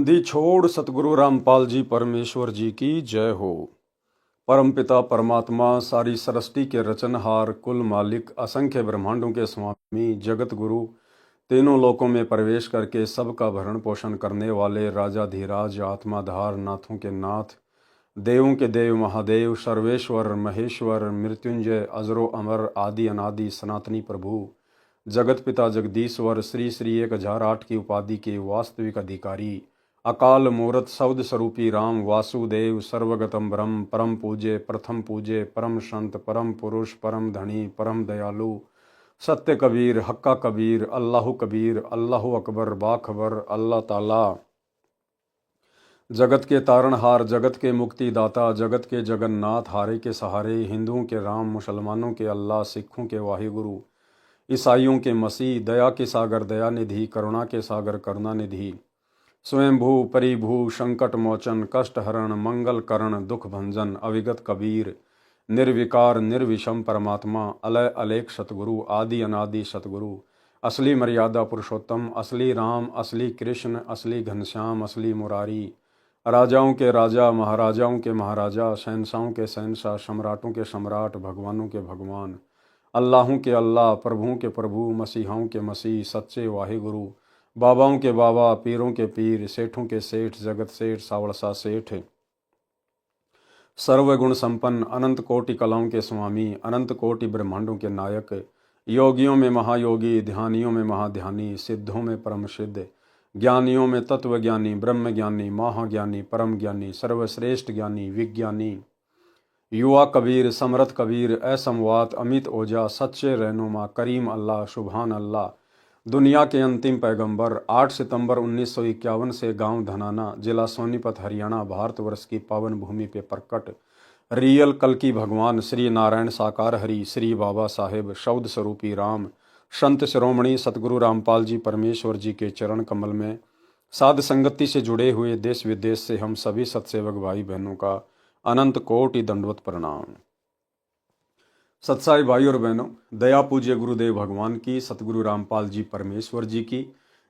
दी छोड़ सतगुरु रामपाल जी परमेश्वर जी की जय हो। परमपिता परमात्मा सारी सृष्टि के रचनहार, कुल मालिक, असंख्य ब्रह्मांडों के स्वामी, जगत गुरु, तीनों लोकों में प्रवेश करके सबका भरण पोषण करने वाले राजाधिराज, आत्माधार, नाथों के नाथ, देवों के देव, महादेव, सर्वेश्वर, महेश्वर, मृत्युंजय, अजरो अमर, आदि अनादि, सनातनी प्रभु, जगत पिता जगदीश्वर, श्री श्री 1008 की उपाधि के वास्तविक अधिकारी, अकाल मूरत शब्द स्वरूपी राम वासुदेव, सर्वगतम ब्रह्म, परम पूज्य, प्रथम पूज्य, परम संत, परम पुरुष, परम धनी, परम दयालु, सत्य कबीर, हक्का कबीर, अल्लाह कबीर, अल्लाह अकबर, बाखबर, अल्लाह ताला, जगत के तारणहार, जगत के मुक्तिदाता, जगत के जगन्नाथ, हारे के सहारे, हिंदुओं के राम, मुसलमानों के अल्लाह, सिखों के वाहिगुरु, ईसाइयों के मसीह, दया के सागर दया निधि, करुणा के सागर करुणा निधि, स्वयंभू परिभू, संकट मोचन, कष्ट हरण, मंगल करण, दुख भंजन, अविगत कबीर, निर्विकार निर्विषम परमात्मा, अलय अलेख सतगुरु, आदि अनादि सतगुरु, असली मर्यादा पुरुषोत्तम, असली राम, असली कृष्ण, असली घनश्याम, असली मुरारी, राजाओं के राजा, महाराजाओं के महाराजा, शहंशाहों के शहंशाह, सम्राटों के सम्राट, भगवानों के भगवान, अल्लाहों के अल्लाह, प्रभुओं के प्रभु, मसीहाओं के मसीह, सच्चे वाहिगुरु, बाबाओं के बाबा, पीरों के पीर, सेठों के सेठ, जगत सेठ, सावड़सा सेठ, सर्वगुण संपन्न, अनंत कोटि कलाओं के स्वामी, अनंत कोटि ब्रह्मांडों के नायक, योगियों में महायोगी, ध्यानियों में महाध्यानी, सिद्धों में परम सिद्ध, ज्ञानियों में तत्व ज्ञानी, ब्रह्म ज्ञानी, महाज्ञानी, परम ज्ञानी, सर्वश्रेष्ठ ज्ञानी, विज्ञानी, युवा कबीर, समरथ कबीर, असमवात, अमित ओझा, सच्चे रहनुमा, करीम अल्लाह, सुभान अल्लाह, दुनिया के अंतिम पैगंबर, 8 सितंबर 1951 से गांव धनाना, जिला सोनीपत, हरियाणा, भारतवर्ष की पावन भूमि पे प्रकट रियल कल की भगवान श्री नारायण साकार हरि, श्री बाबा साहेब, शब्द स्वरूपी राम, संत शिरोमणि सतगुरु रामपाल जी परमेश्वर जी के चरण कमल में साध संगति से जुड़े हुए देश विदेश से हम सभी सत्सेवक भाई बहनों का अनंत कोटि दंडवत प्रणाम। सत्साई भाई और बहनों, दया पूज्य गुरुदेव भगवान की, सतगुरु रामपाल जी परमेश्वर जी की,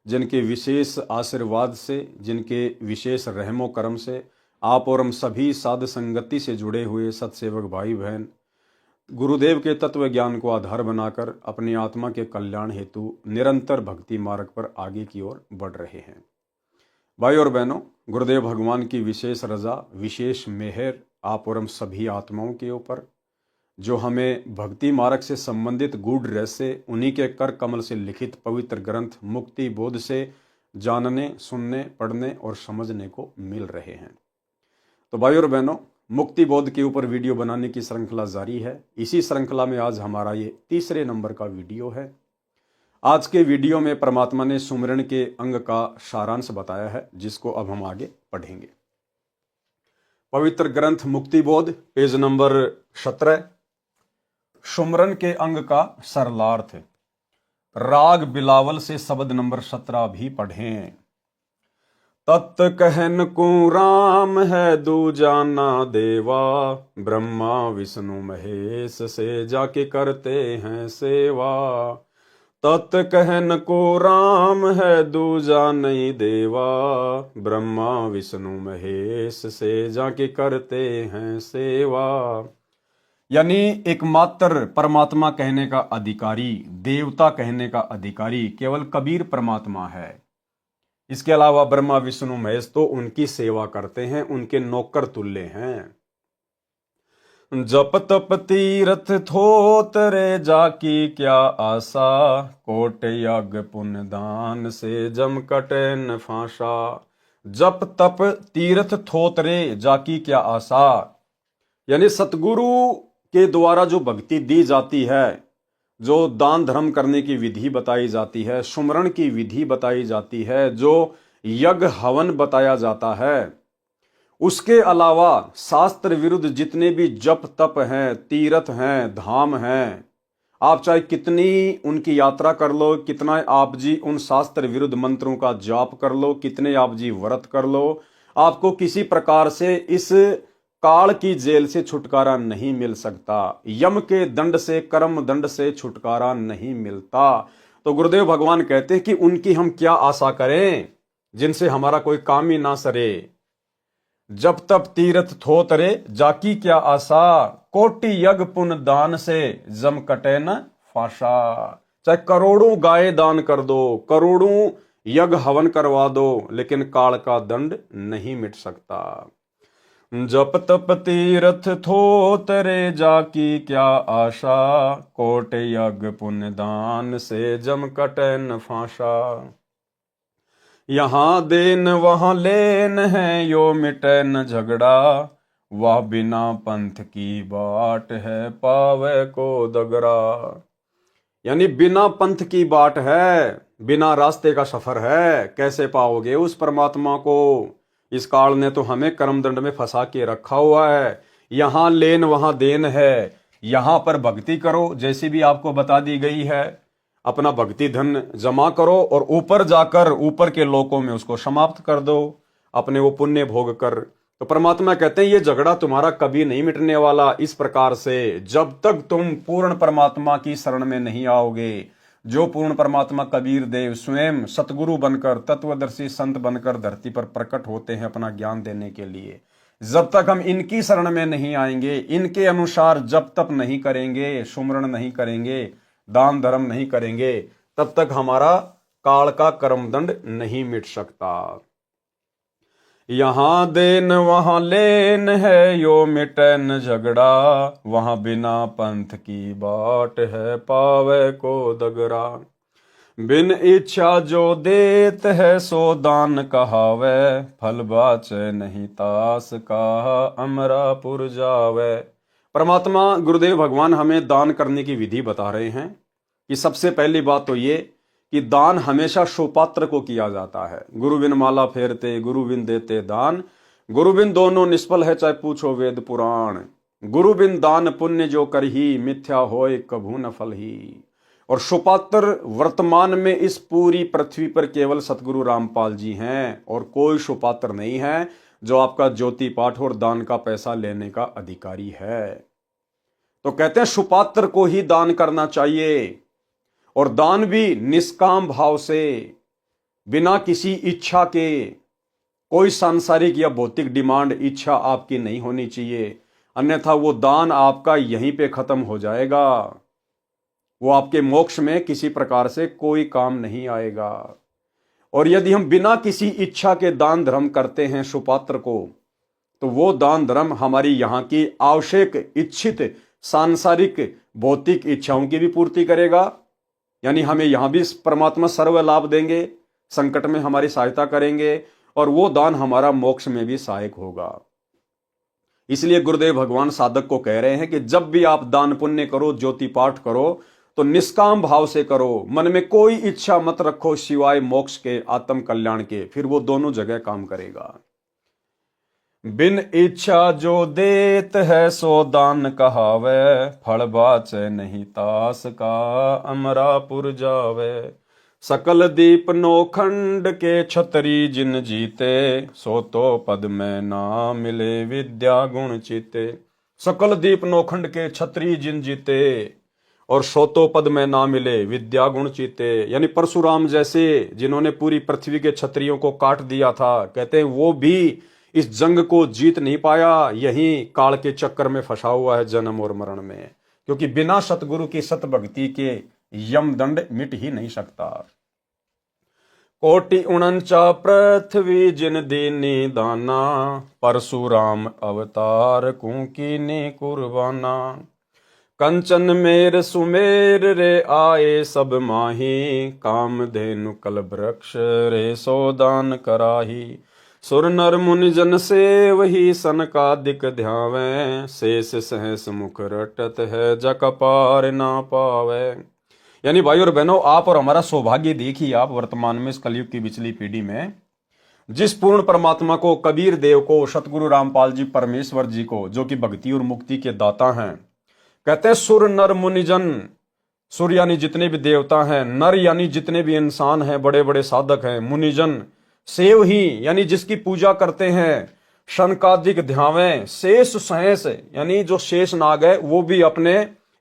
जिनके विशेष आशीर्वाद से, जिनके विशेष रहमो करम से आप और हम सभी साध संगति से जुड़े हुए सत्सेवक भाई बहन गुरुदेव के तत्व ज्ञान को आधार बनाकर अपनी आत्मा के कल्याण हेतु निरंतर भक्ति मार्ग पर आगे की ओर बढ़ रहे हैं। भाई और बहनों, गुरुदेव भगवान की विशेष रजा, विशेष मेहर आप और हम सभी आत्माओं के ऊपर, जो हमें भक्ति मार्ग से संबंधित गूढ़ रहस्य उन्हीं के कर कमल से लिखित पवित्र ग्रंथ मुक्ति बोध से जानने, सुनने, पढ़ने और समझने को मिल रहे हैं। तो भाई और बहनों, मुक्ति बोध के ऊपर वीडियो बनाने की श्रृंखला जारी है। इसी श्रृंखला में आज हमारा ये तीसरे नंबर का वीडियो है। आज के वीडियो में परमात्मा ने सुमिरन के अंग का सारांश बताया है, जिसको अब हम आगे पढ़ेंगे। पवित्र ग्रंथ मुक्ति बोध, पेज नंबर 17, सुमरन के अंग का सरलार्थ, राग बिलावल से शब्द नंबर 17 भी पढ़ें। तत् कहन को राम है दूजा ना देवा, ब्रह्मा विष्णु महेश से जाके करते हैं सेवा। तत् कहन को राम है दूजा नहीं देवा, ब्रह्मा विष्णु महेश से जाके करते हैं सेवा। यानी एकमात्र परमात्मा कहने का अधिकारी, देवता कहने का अधिकारी केवल कबीर परमात्मा है। इसके अलावा ब्रह्मा विष्णु महेश तो उनकी सेवा करते हैं, उनके नौकर तुल्य हैं। जप तप तीरथ थोतरे जाकी क्या आशा, कोट यज्ञ पुण्य दान से जम कटे न फांसा। जप तप तीर्थ थोतरे जाकी क्या आशा, यानी सतगुरु के द्वारा जो भक्ति दी जाती है, जो दान धर्म करने की विधि बताई जाती है, सुमरण की विधि बताई जाती है, जो यज्ञ हवन बताया जाता है, उसके अलावा शास्त्र विरुद्ध जितने भी जप तप हैं, तीर्थ हैं, धाम हैं, आप चाहे कितनी उनकी यात्रा कर लो, कितना आप जी उन शास्त्र विरुद्ध मंत्रों का जाप कर लो, कितने आप जी व्रत कर लो, आपको किसी प्रकार से इस काल की जेल से छुटकारा नहीं मिल सकता। यम के दंड से, कर्म दंड से छुटकारा नहीं मिलता। तो गुरुदेव भगवान कहते हैं कि उनकी हम क्या आशा करें, जिनसे हमारा कोई काम ही ना सरे। जब तब तीर्थ थो तरे जाकी क्या आशा, कोटि यज्ञ पुण्य दान से जम कटे न फाशा। चाहे करोड़ों गाय दान कर दो, करोड़ों यज्ञ हवन करवा दो, लेकिन काल का दंड नहीं मिट सकता। जप तप तीर्थ थो तरे जाकी क्या आशा, कोट यज्ञ पुण्य दान से जम कटे न फाशा। यहाँ देन वहां लेन है यो मिटे न झगड़ा, वह बिना पंथ की बाट है पावे को दगरा। यानी बिना पंथ की बाट है, बिना रास्ते का सफर है, कैसे पाओगे उस परमात्मा को। इस काल ने तो हमें कर्मदंड में फंसा के रखा हुआ है। यहां लेन वहां देन है, यहां पर भक्ति करो जैसी भी आपको बता दी गई है, अपना भक्ति धन जमा करो और ऊपर जाकर ऊपर के लोकों में उसको समाप्त कर दो, अपने वो पुण्य भोग कर। तो परमात्मा कहते हैं ये झगड़ा तुम्हारा कभी नहीं मिटने वाला। इस प्रकार से जब तक तुम पूर्ण परमात्मा की शरण में नहीं आओगे, जो पूर्ण परमात्मा कबीर देव स्वयं सतगुरु बनकर तत्वदर्शी संत बनकर धरती पर प्रकट होते हैं अपना ज्ञान देने के लिए, जब तक हम इनकी शरण में नहीं आएंगे, इनके अनुसार जब तक नहीं करेंगे, सुमरण नहीं करेंगे, दान धर्म नहीं करेंगे, तब तक हमारा काल का कर्मदंड नहीं मिट सकता। यहां देन वहां लेन है यो मिटे न झगड़ा, वहां बिना पंथ की बाट है पावे को दगरा। बिन इच्छा जो देत है सो दान कहावे, फल बाचे नहीं तास कहा अमरापुर जावे। परमात्मा गुरुदेव भगवान हमें दान करने की विधि बता रहे हैं कि सबसे पहली बात तो ये कि दान हमेशा सुपात्र को किया जाता है। गुरु बिन माला फेरते, गुरु बिन देते दान, गुरु बिन दोनों निष्फल है चाहे पूछो वेद पुराण। गुरु बिन दान पुण्य जो करही, मिथ्या होए कभू न फल ही। और सुपात्र वर्तमान में इस पूरी पृथ्वी पर केवल सतगुरु रामपाल जी हैं, और कोई सुपात्र नहीं है जो आपका ज्योति पाठ और दान का पैसा लेने का अधिकारी है। तो कहते हैं सुपात्र को ही दान करना चाहिए, और दान भी निष्काम भाव से, बिना किसी इच्छा के। कोई सांसारिक या भौतिक डिमांड इच्छा आपकी नहीं होनी चाहिए, अन्यथा वो दान आपका यहीं पे खत्म हो जाएगा, वो आपके मोक्ष में किसी प्रकार से कोई काम नहीं आएगा। और यदि हम बिना किसी इच्छा के दान धर्म करते हैं सुपात्र को, तो वो दान धर्म हमारी यहाँ की आवश्यक इच्छित सांसारिक भौतिक इच्छाओं की भी पूर्ति करेगा, यानी हमें यहाँ भी परमात्मा सर्व लाभ देंगे, संकट में हमारी सहायता करेंगे, और वो दान हमारा मोक्ष में भी सहायक होगा। इसलिए गुरुदेव भगवान साधक को कह रहे हैं कि जब भी आप दान पुण्य करो, ज्योति पाठ करो, तो निष्काम भाव से करो, मन में कोई इच्छा मत रखो सिवाय मोक्ष के, आत्म कल्याण के, फिर वो दोनों जगह काम करेगा। बिन इच्छा जो देत है सो दान कहावे, फल बाचे नहीं तास का अमरापुर जावे। सकल दीप नोखंड के छतरी जिन जीते, सो तो पद में ना मिले विद्या गुण चीते। सकल दीप नोखंड के छतरी जिन जीते, और सोतो पद में ना मिले विद्या गुण चीते। यानी परशुराम जैसे जिन्होंने पूरी पृथ्वी के क्षत्रियों को काट दिया था, कहते हैं वो भी इस जंग को जीत नहीं पाया, यही काल के चक्कर में फंसा हुआ है जन्म और मरण में, क्योंकि बिना सतगुरु की सत भक्ति के यम दंड मिट ही नहीं सकता। कोटि उनचा पृथ्वी जिन दीनी दाना, परशुराम अवतार कुकीनी कुर्बाना। कंचन मेर सुमेर रे आए सब माही, काम धेनु कल वृक्ष रे सोदान कराही। सुर नर मुनि जन से वही सनकादिक ध्यावे, शेष सहस मुख रटत है जक पार ना पावे। यानी भाई और बहनों, आप और हमारा सौभाग्य देखिए, आप वर्तमान में इस कलयुग की पिछली पीढ़ी में जिस पूर्ण परमात्मा को, कबीर देव को, सतगुरु रामपाल जी परमेश्वर जी को, जो कि भक्ति और मुक्ति के दाता हैं, कहते हैं सुर नर मुनिजन। सुर यानी जितने भी देवता हैं, नर यानी जितने भी इंसान हैं, बड़े बड़े साधक हैं, मुनिजन सेव ही यानी जिसकी पूजा करते हैं, शनकादिक ध्यावें, शेष सहस यानी जो शेष नाग है वो भी अपने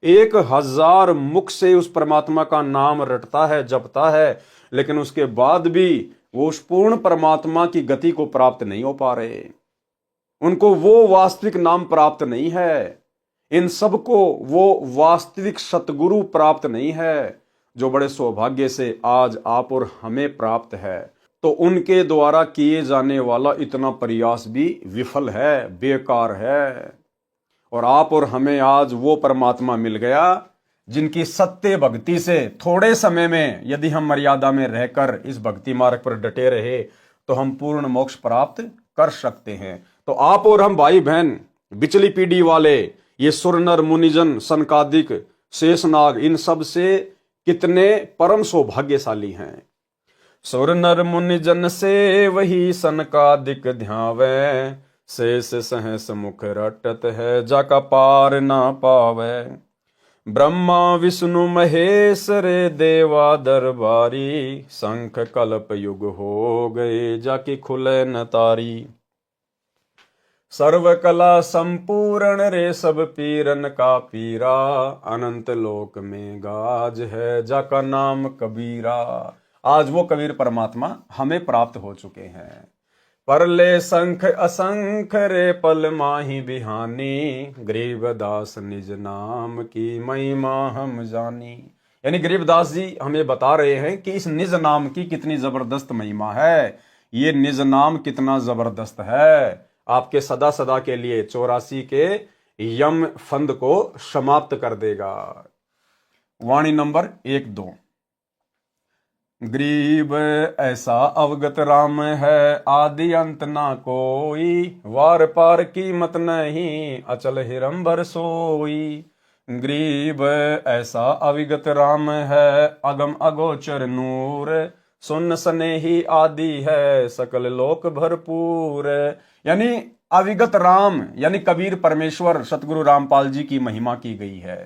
1000 मुख से उस परमात्मा का नाम रटता है, जपता है, लेकिन उसके बाद भी वो उस पूर्ण परमात्मा की गति को प्राप्त नहीं हो पा रहे, उनको वो वास्तविक नाम प्राप्त नहीं है, इन सबको वो वास्तविक सतगुरु प्राप्त नहीं है, जो बड़े सौभाग्य से आज आप और हमें प्राप्त है। तो उनके द्वारा किए जाने वाला इतना प्रयास भी विफल है, बेकार है। और आप और हमें आज वो परमात्मा मिल गया जिनकी सत्य भक्ति से थोड़े समय में यदि हम मर्यादा में रहकर इस भक्ति मार्ग पर डटे रहे तो हम पूर्ण मोक्ष प्राप्त कर सकते हैं। तो आप और हम भाई बहन, बिचली पीढ़ी वाले, ये सुर नर मुनिजन सनकादिक शेषनाग, इन सब से कितने परम सौभाग्यशाली हैं। सुर नर मुनिजन से वही सनकादिक ध्यावे, शेष सहस मुख रटत है जाका पार ना पावे। ब्रह्मा विष्णु महेश रे देवा दरबारी, शंख कल्प युग हो गए जाके खुले न तारी। सर्व कला संपूर्ण रे सब पीरन का पीरा, अनंत लोक में गाज है जाका नाम कबीरा। आज वो कबीर परमात्मा हमें प्राप्त हो चुके हैं। परले संख असंख रे पल माही बिहानी, गरीबदास निज नाम की महिमा हम जानी। यानी गरीबदास जी हमें बता रहे हैं कि इस निज नाम की कितनी जबरदस्त महिमा है। ये निज नाम कितना जबरदस्त है, आपके सदा सदा के लिए 84 के यम फंद को समाप्त कर देगा। वाणी नंबर 1-2। गरीब ऐसा अवगत राम है, आदि अंत ना कोई, वार पार कीमत नहीं, अचल हिरंबर सोई। गरीब ऐसा अविगत राम है, अगम अगोचर नूर, सुन स्नेही आदि है, सकल लोक भरपूर। यानी अविगत राम यानी कबीर परमेश्वर सतगुरु रामपाल जी की महिमा की गई है।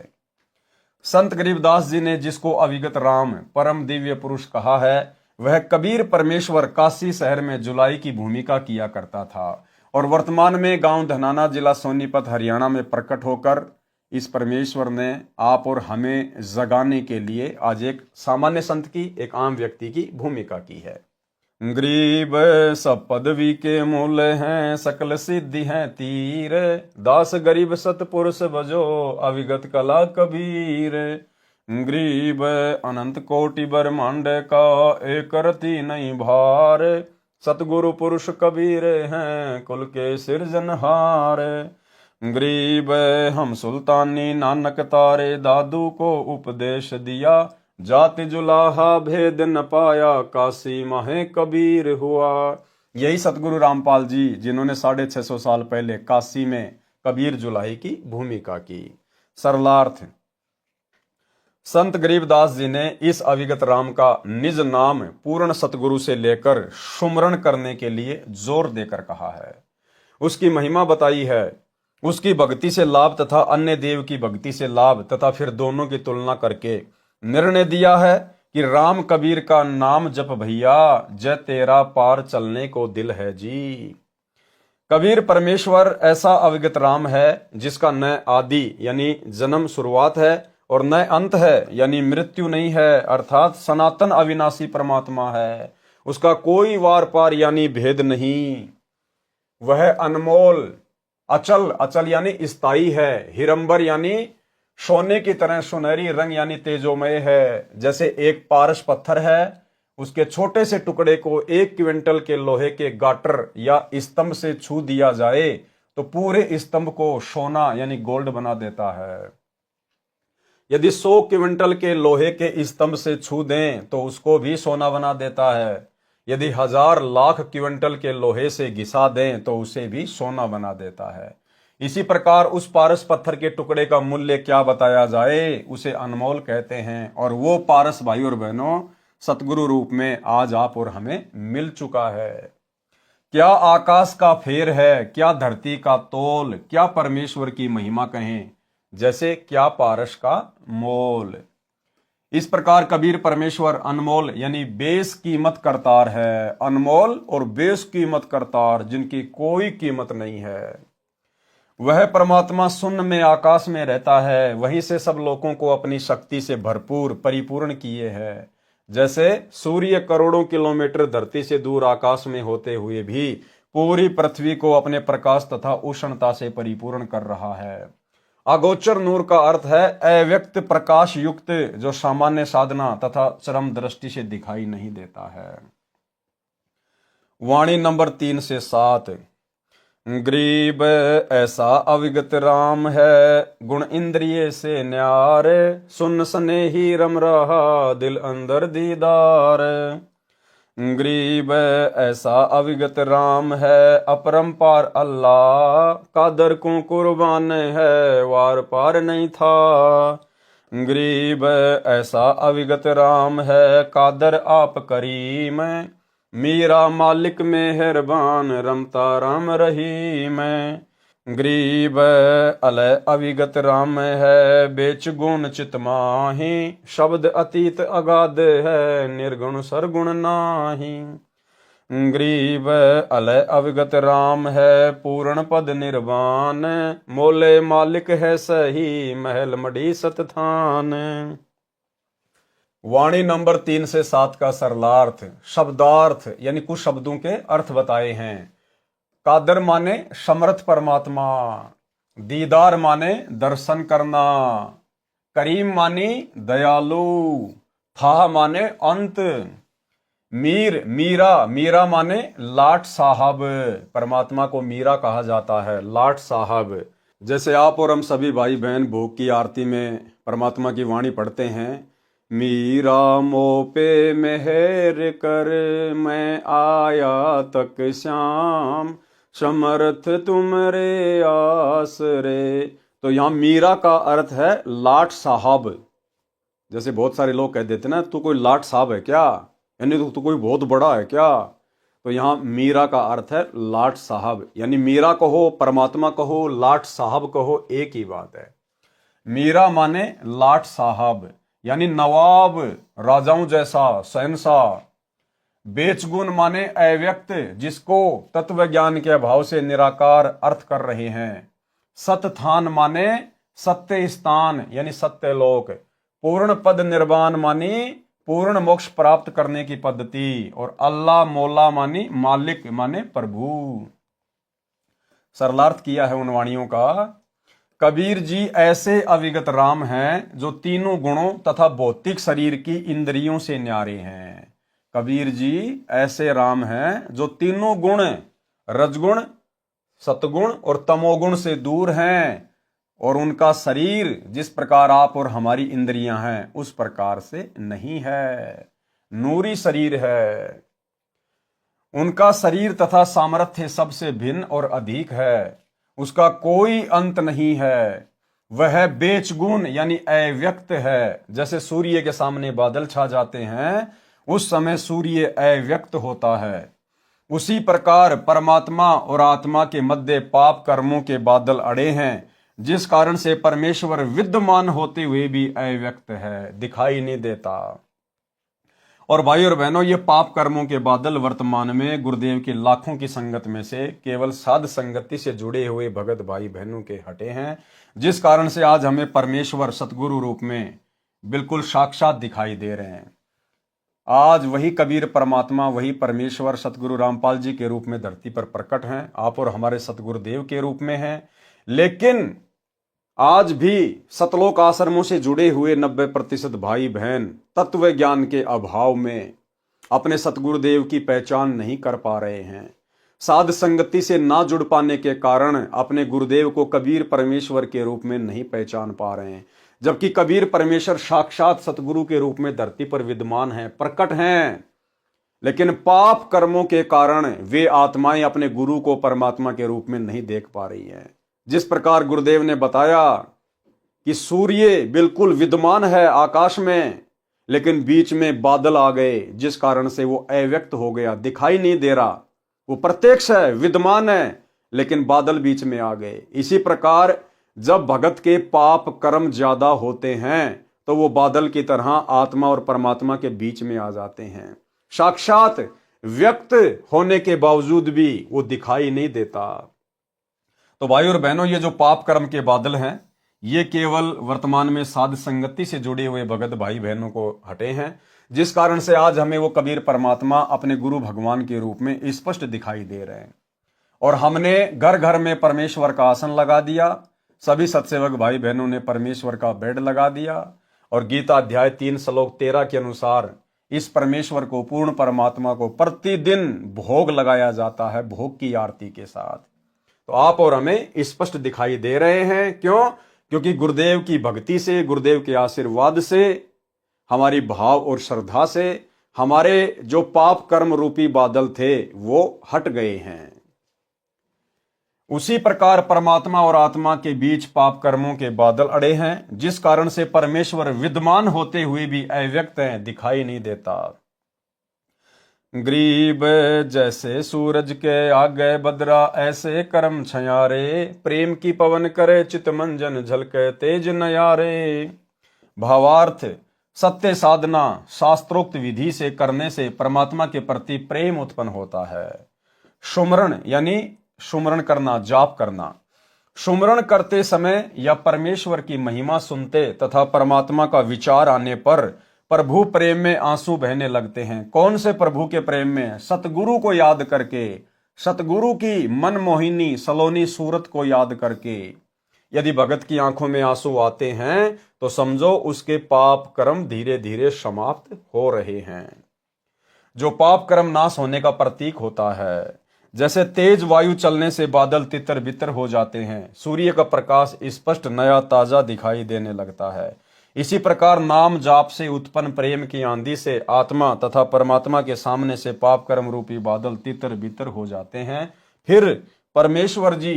संत गरीबदास जी ने जिसको अविगत राम परम दिव्य पुरुष कहा है, वह कबीर परमेश्वर काशी शहर में जुलाई की भूमिका किया करता था और वर्तमान में गांव धनाना, जिला सोनीपत, हरियाणा में प्रकट होकर इस परमेश्वर ने आप और हमें जगाने के लिए आज एक सामान्य संत की, एक आम व्यक्ति की भूमिका की है। गरीब सब पदवी के मूल हैं, सकल सिद्धि हैं तीर, दास गरीब सतपुरुष बजो, अविगत कला कबीर। गरीब अनंत कोटि ब्रह्मांड का, एक रति नहीं भार, सतगुरु पुरुष कबीर हैं कुल के सिरजनहार। गरीब हम सुल्तानी नानक तारे, दादू को उपदेश दिया, जाति जुलाहा भेद न पाया, काशी माहे कबीर हुआ। यही सतगुरु रामपाल जी जिन्होंने 650 साल पहले काशी में कबीर जुलाही की भूमिका की। सरलार्थ, संत गरीबदास जी ने इस अविगत राम का निज नाम पूर्ण सतगुरु से लेकर सुमरण करने के लिए जोर देकर कहा है, उसकी महिमा बताई है, उसकी भक्ति से लाभ तथा अन्य देव की भक्ति से लाभ तथा फिर दोनों की तुलना करके निर्णय दिया है कि राम कबीर का नाम जप भैया, जय तेरा पार चलने को दिल है जी। कबीर परमेश्वर ऐसा अविगत राम है जिसका न आदि यानी जन्म शुरुआत है और न अंत है यानी मृत्यु नहीं है, अर्थात सनातन अविनाशी परमात्मा है। उसका कोई वार पार यानी भेद नहीं। वह अनमोल, अचल, अचल यानी स्थायी है, हिरंबर यानी सोने की तरह सुनहरी रंग यानी तेजोमय है। जैसे एक पारस पत्थर है, उसके छोटे से टुकड़े को 1 क्विंटल के लोहे के गाटर या स्तंभ से छू दिया जाए तो पूरे स्तंभ को सोना यानी गोल्ड बना देता है। यदि 100 क्विंटल के लोहे के स्तंभ से छू दें तो उसको भी सोना बना देता है। यदि 1000 लाख क्विंटल के लोहे से घिसा दें तो उसे भी सोना बना देता है। इसी प्रकार उस पारस पत्थर के टुकड़े का मूल्य क्या बताया जाए, उसे अनमोल कहते हैं। और वो पारस भाई और बहनों सतगुरु रूप में आज आप और हमें मिल चुका है। क्या आकाश का फेर है, क्या धरती का तोल, क्या परमेश्वर की महिमा कहें, जैसे क्या पारस का मोल। इस प्रकार कबीर परमेश्वर अनमोल यानी बेस कीमत करतार है। अनमोल और बेस कीमत करतार, जिनकी कोई कीमत नहीं है। वह परमात्मा शून्य में आकाश में रहता है, वहीं से सब लोगों को अपनी शक्ति से भरपूर परिपूर्ण किए है। जैसे सूर्य करोड़ों किलोमीटर धरती से दूर आकाश में होते हुए भी पूरी पृथ्वी को अपने प्रकाश तथा उष्णता से परिपूर्ण कर रहा है। अगोचर नूर का अर्थ है अव्यक्त प्रकाश युक्त, जो सामान्य साधना तथा चरम दृष्टि से दिखाई नहीं देता है। वाणी नंबर 3 से 7। गरीब ऐसा अविगत राम है, गुण इंद्रिय से न्यारे, सुन सने ही रम रहा दिल अंदर दीदार। गरीब ऐसा अविगत राम है, अपरंपार अल्लाह, कादर को कुर्बान है, वार पार नहीं था। गरीब ऐसा अविगत राम है, कादर आप करीम, मीरा मालिक मेहरबान, रमता राम रहीम। गरीब अलय अविगत राम है, बेच गुण चित माही, शब्द अतीत अगाध है, निर्गुण सरगुण नाही। गरीब अलय अविगत राम है, पूर्ण पद निर्वाण, मोले मालिक है सही, महल मड़ी सतथान। वाणी नंबर 3 से 7 का सरलार्थ, शब्दार्थ यानी कुछ शब्दों के अर्थ बताए हैं। कादर माने समर्थ परमात्मा, दीदार माने दर्शन करना, करीम मानी दयालु, था माने अंत, मीर मीरा माने लाट साहब, परमात्मा को मीरा कहा जाता है, लाट साहब। जैसे आप और हम सभी भाई बहन भोग की आरती में परमात्मा की वाणी पढ़ते हैं, मीरा मो पे मेहर कर, मैं आया तक श्याम, समर्थ तुमरे आसरे। तो यहाँ मीरा का अर्थ है लाट साहब। जैसे बहुत सारे लोग कह देते ना, तू कोई लाट साहब है क्या, यानी तू कोई बहुत बड़ा है क्या। तो यहाँ मीरा का अर्थ है लाट साहब, यानी मीरा कहो, परमात्मा कहो, लाट साहब कहो, एक ही बात है। मीरा माने लाट साहब यानी नवाब, राजाओं जैसा शहंशाह। बेचगुण माने अव्यक्त, जिसको तत्व ज्ञान के अभाव से निराकार अर्थ कर रहे हैं। सतथान माने सत्य स्थान यानी सत्य लोक। पूर्ण पद निर्वाण मानी पूर्ण मोक्ष प्राप्त करने की पद्धति। और अल्लाह मौला मानी मालिक माने प्रभु। सरलार्थ किया है उन वाणियों का। कबीर जी ऐसे अविगत राम हैं जो तीनों गुणों तथा भौतिक शरीर की इंद्रियों से न्यारे हैं। कबीर जी ऐसे राम हैं जो तीनों गुण, रजगुण, सतगुण और तमोगुण से दूर हैं, और उनका शरीर जिस प्रकार आप और हमारी इंद्रियां हैं उस प्रकार से नहीं है, नूरी शरीर है। उनका शरीर तथा सामर्थ्य सबसे भिन्न और अधिक है, उसका कोई अंत नहीं है। वह बेचगुण यानी अव्यक्त है। जैसे सूर्य के सामने बादल छा जाते हैं उस समय सूर्य अव्यक्त होता है, उसी प्रकार परमात्मा और आत्मा के मध्य पाप कर्मों के बादल अड़े हैं, जिस कारण से परमेश्वर विद्यमान होते हुए भी अव्यक्त है, दिखाई नहीं देता। और भाई और बहनों, ये पाप कर्मों के बादल वर्तमान में गुरुदेव की लाखों की संगत में से केवल साध संगति से जुड़े हुए भगत भाई बहनों के हटे हैं, जिस कारण से आज हमें परमेश्वर सतगुरु रूप में बिल्कुल साक्षात दिखाई दे रहे हैं। आज वही कबीर परमात्मा, वही परमेश्वर सतगुरु रामपाल जी के रूप में धरती पर प्रकट हैं, आप और हमारे सतगुरुदेव के रूप में हैं। लेकिन आज भी सतलोक आश्रमों से जुड़े हुए 90% भाई बहन तत्व ज्ञान के अभाव में अपने सतगुरुदेव की पहचान नहीं कर पा रहे हैं। साध संगति से ना जुड़ पाने के कारण अपने गुरुदेव को कबीर परमेश्वर के रूप में नहीं पहचान पा रहे हैं, जबकि कबीर परमेश्वर साक्षात सतगुरु के रूप में धरती पर विद्यमान हैं, प्रकट हैं। लेकिन पाप कर्मों के कारण वे आत्माएं अपने गुरु को परमात्मा के रूप में नहीं देख पा रही हैं। जिस प्रकार गुरुदेव ने बताया कि सूर्य बिल्कुल विद्यमान है आकाश में, लेकिन बीच में बादल आ गए, जिस कारण से वो अव्यक्त हो गया, दिखाई नहीं दे रहा। वो प्रत्यक्ष है, विद्यमान है, लेकिन बादल बीच में आ गए। इसी प्रकार जब भगत के पाप कर्म ज्यादा होते हैं तो वो बादल की तरह आत्मा और परमात्मा के बीच में आ जाते हैं। साक्षात व्यक्त होने के बावजूद भी वो दिखाई नहीं देता। तो भाई और बहनों, ये जो पाप कर्म के बादल हैं ये केवल वर्तमान में साध संगति से जुड़े हुए भगत भाई बहनों को हटे हैं, जिस कारण से आज हमें वो कबीर परमात्मा अपने गुरु भगवान के रूप में स्पष्ट दिखाई दे रहे हैं। और हमने घर घर में परमेश्वर का आसन लगा दिया, सभी सत्सेवक भाई बहनों ने परमेश्वर का बेड लगा दिया, और गीता अध्याय 3 श्लोक 13 के अनुसार इस परमेश्वर को, पूर्ण परमात्मा को प्रतिदिन भोग लगाया जाता है, भोग की आरती के साथ। तो आप और हमें स्पष्ट दिखाई दे रहे हैं। क्यों? क्योंकि गुरुदेव की भक्ति से, गुरुदेव के आशीर्वाद से, हमारी भाव और श्रद्धा से हमारे जो पाप कर्म रूपी बादल थे वो हट गए हैं। उसी प्रकार परमात्मा और आत्मा के बीच पाप कर्मों के बादल अड़े हैं, जिस कारण से परमेश्वर विद्यमान होते हुए भी अव्यक्त है, दिखाई नहीं देता। ग्रीब जैसे सूरज के आगे बदरा, ऐसे कर्म छयारे, प्रेम की पवन करे चित मंजन, झलके तेज नयारे। भावार्थ, सत्य साधना शास्त्रोक्त विधि से करने से परमात्मा के प्रति प्रेम उत्पन्न होता है। सुमरण यानी सुमरण करना, जाप करना। सुमरण करते समय या परमेश्वर की महिमा सुनते तथा परमात्मा का विचार आने पर प्रभु प्रेम में आंसू बहने लगते हैं। कौन से प्रभु के प्रेम में? सतगुरु को याद करके, सतगुरु की मनमोहिनी सलोनी सूरत को याद करके। यदि भगत की आंखों में आंसू आते हैं तो समझो उसके पाप कर्म धीरे धीरे समाप्त हो रहे हैं, जो पाप कर्म नाश होने का प्रतीक होता है। जैसे तेज वायु चलने से बादल तितर बितर हो जाते हैं, सूर्य का प्रकाश स्पष्ट नया ताजा दिखाई देने लगता है, इसी प्रकार नाम जाप से उत्पन्न प्रेम की आंधी से आत्मा तथा परमात्मा के सामने से पाप कर्म रूपी बादल तितर बितर हो जाते हैं। फिर परमेश्वर जी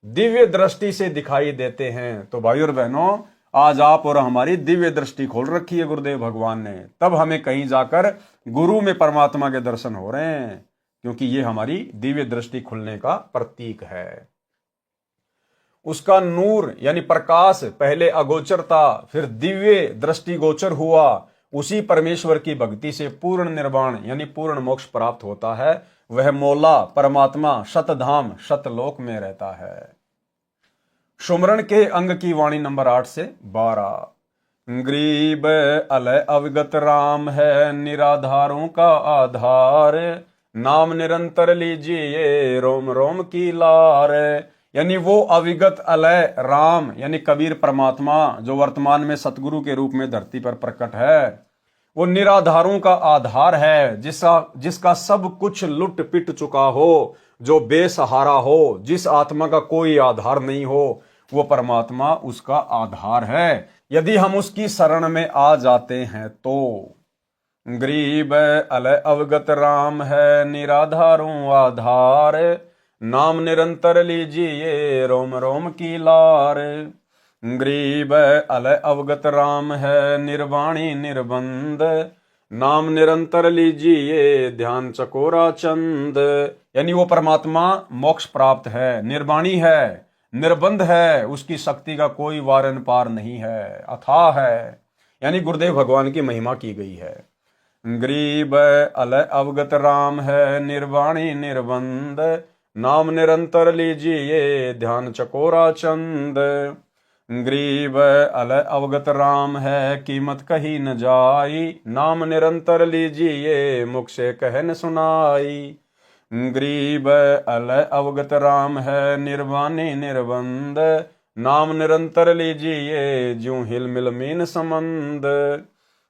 दिव्य दृष्टि से दिखाई देते हैं। तो भाई और बहनों, आज आप और हमारी दिव्य दृष्टि खोल रखी है गुरुदेव भगवान ने, तब हमें कहीं जाकर गुरु में परमात्मा के दर्शन हो रहे हैं, क्योंकि ये हमारी दिव्य दृष्टि खुलने का प्रतीक है। उसका नूर यानी प्रकाश पहले अगोचर था, फिर दिव्य दृष्टि गोचर हुआ। उसी परमेश्वर की भक्ति से पूर्ण निर्वाण यानी पूर्ण मोक्ष प्राप्त होता है। वह मौला परमात्मा शतधाम शतलोक में रहता है। सुमरण के अंग की वाणी नंबर 8 से 12। ग्रीब अलय अवगत राम है, निराधारों का आधार, नाम निरंतर लीजिए रोम रोम की लार। यानी वो अविगत अलय राम यानी कबीर परमात्मा जो वर्तमान में सतगुरु के रूप में धरती पर प्रकट है, वो निराधारों का आधार है, जिसका सब कुछ लुट पिट चुका हो, जो बेसहारा हो, जिस आत्मा का कोई आधार नहीं हो, वो परमात्मा उसका आधार है। यदि हम उसकी शरण में आ जाते हैं तो ग्रीब अलय अवगत राम है, निराधारों आधार, नाम निरंतर लीजिए रोम रोम की लार। ग्रीब अलय अवगत राम है, निर्वाणी निर्बंध, नाम निरंतर लीजिए ध्यान चकोरा चंद। यानी वो परमात्मा मोक्ष प्राप्त है, निर्वाणी है, निर्बंध है, उसकी शक्ति का कोई वारन पार नहीं है, अथाह है। यानी गुरुदेव भगवान की महिमा की गई है। ग्रीब अलय अवगत राम है, निर्वाणी निर्बंध, नाम निरंतर लीजिए ध्यान चकोरा चंद। ग्रीब अलय अवगत राम है, कीमत कही न जाई, नाम निरंतर लीजिए मुख से कह न सुनाई। ग्रीब अलय अवगत राम है, निर्वाणी निर्बंध, नाम निरंतर लीजिए ज्यों हिल मिल मीन संबंध।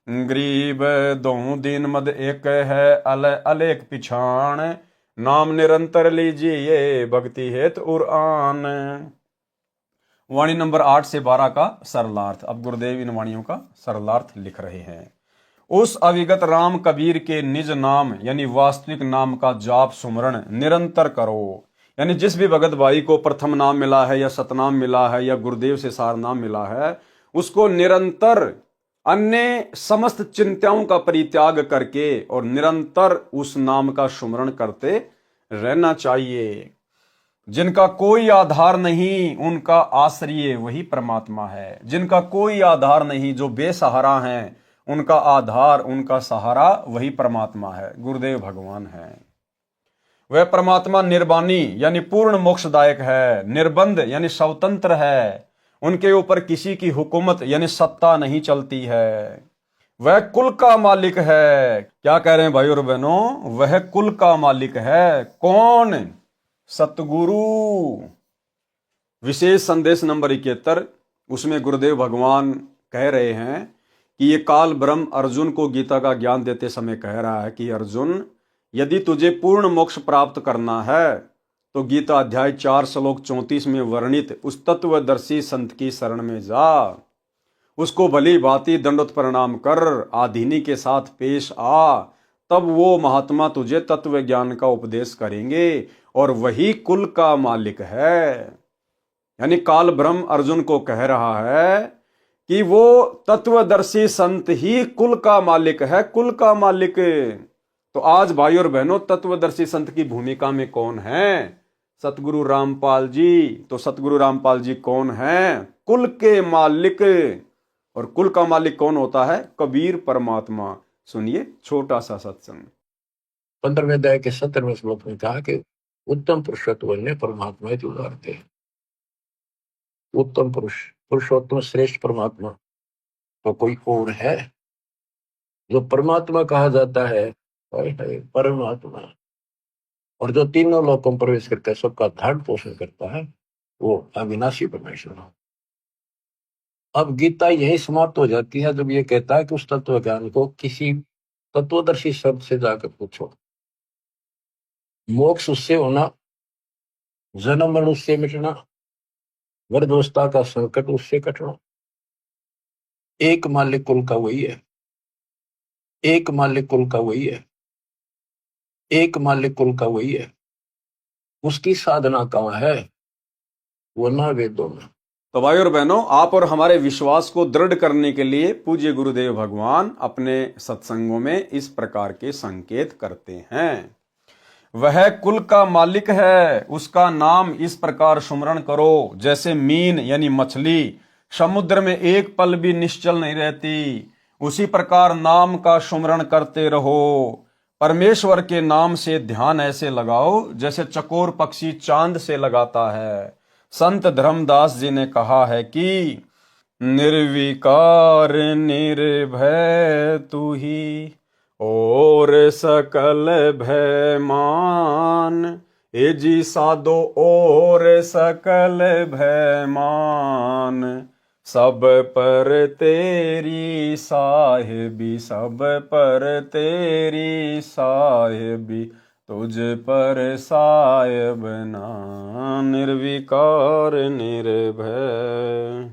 ग्रीब दों दीन मद एक है, अलय अलेख पिछाण, नाम निरंतर लीजिए भक्ति हेत उरान। वाणी नंबर 8 से 12 का सरलार्थ। अब गुरुदेव इन वाणियों का सरलार्थ लिख रहे हैं। उस अविगत राम कबीर के निज नाम यानी वास्तविक नाम का जाप सुमरण निरंतर करो। यानी जिस भी भगत भाई को प्रथम नाम मिला है या सतनाम मिला है या गुरुदेव से सार नाम मिला है, उसको निरंतर अन्य समस्त चिंताओं का परित्याग करके और निरंतर उस नाम का सुमरण करते रहना चाहिए। जिनका कोई आधार नहीं, उनका आश्रय वही परमात्मा है। जिनका कोई आधार नहीं, जो बेसहारा हैं, उनका आधार, उनका सहारा वही परमात्मा है, गुरुदेव भगवान है। वह परमात्मा निर्वाणी यानी पूर्ण मोक्षदायक है, निर्बंध यानी स्वतंत्र है, उनके ऊपर किसी की हुकूमत यानी सत्ता नहीं चलती है। वह कुल का मालिक है। क्या कह रहे हैं भाई और बहनों? वह कुल का मालिक है। कौन? सतगुरु। विशेष संदेश नंबर 71, उसमें गुरुदेव भगवान कह रहे हैं कि ये काल ब्रह्म अर्जुन को गीता का ज्ञान देते समय कह रहा है कि अर्जुन, यदि तुझे पूर्ण मोक्ष प्राप्त करना है तो गीता अध्याय 4 श्लोक 34 में वर्णित उस तत्वदर्शी संत की शरण में जा, उसको भली भांति दंडोत प्रणाम कर आधीनी के साथ पेश आ, तब वो महात्मा तुझे तत्व ज्ञान का उपदेश करेंगे और वही कुल का मालिक है। यानी काल ब्रह्म अर्जुन को कह रहा है कि वो तत्वदर्शी संत ही कुल का मालिक है, कुल का मालिक। तो आज भाई और बहनों, तत्वदर्शी संत की भूमिका में कौन है? सतगुरु रामपाल जी। तो सतगुरु रामपाल जी कौन है? कुल के मालिक। और कुल का मालिक कौन होता है? कबीर परमात्मा। सुनिए छोटा सा सत्संग। 15वें अध्याय के 17वें श्लोक में कहा कि उत्तम पुरुषोत्तम ने परमात्मा ही उदारते। उत्तम पुरुष, पुरुषोत्तम श्रेष्ठ परमात्मा तो कोई और है? जो परमात्मा कहा जाता है परमात्मा, और जो तीनों लोकों में प्रवेश करके सबका धारण पोषण करता है, वो अविनाशी परमेश्वर। अब गीता यही समाप्त हो जाती है जब ये कहता है कि उस तत्व ज्ञान को किसी तत्वदर्शी शब्द से जाकर पूछो। मोक्ष उससे होना, जन्म मरण उससे मिटना, वृद्धावस्था का संकट उससे कटना, एक मालिक कुल का वही है, एक मालिक कुल का वही है, एक मालिक कुल का वही है। उसकी साधना कहाँ है? वो ना वेदों में। तो भाई और बहनों, आप और हमारे विश्वास को दृढ़ करने के लिए पूज्य गुरुदेव भगवान अपने सत्संगों में इस प्रकार के संकेत करते हैं। वह कुल का मालिक है, उसका नाम इस प्रकार सुमरण करो जैसे मीन यानी मछली समुद्र में एक पल भी निश्चल नहीं रहती, उसी प्रकार नाम का सुमरण करते रहो। परमेश्वर के नाम से ध्यान ऐसे लगाओ जैसे चकोर पक्षी चांद से लगाता है। संत धर्मदास जी ने कहा है कि निर्विकार निर्भय तू ही और सकल भय मान, ए जी साधो और सकल भय मान, सब पर तेरी साहिबी, सब पर तेरी साहिबी, तुझ पर साहिब ना, निर्विकार निर्भय।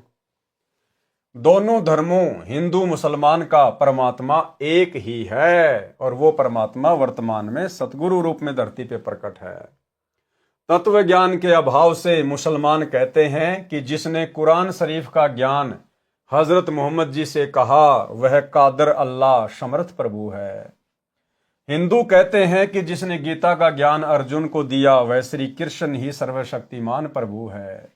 दोनों धर्मों हिंदू मुसलमान का परमात्मा एक ही है और वो परमात्मा वर्तमान में सतगुरु रूप में धरती पे प्रकट है। तत्व ज्ञान के अभाव से मुसलमान कहते हैं कि जिसने कुरान शरीफ का ज्ञान हजरत मोहम्मद जी से कहा वह कादर अल्लाह समर्थ प्रभु है। हिंदू कहते हैं कि जिसने गीता का ज्ञान अर्जुन को दिया वह श्री कृष्ण ही सर्वशक्तिमान प्रभु है।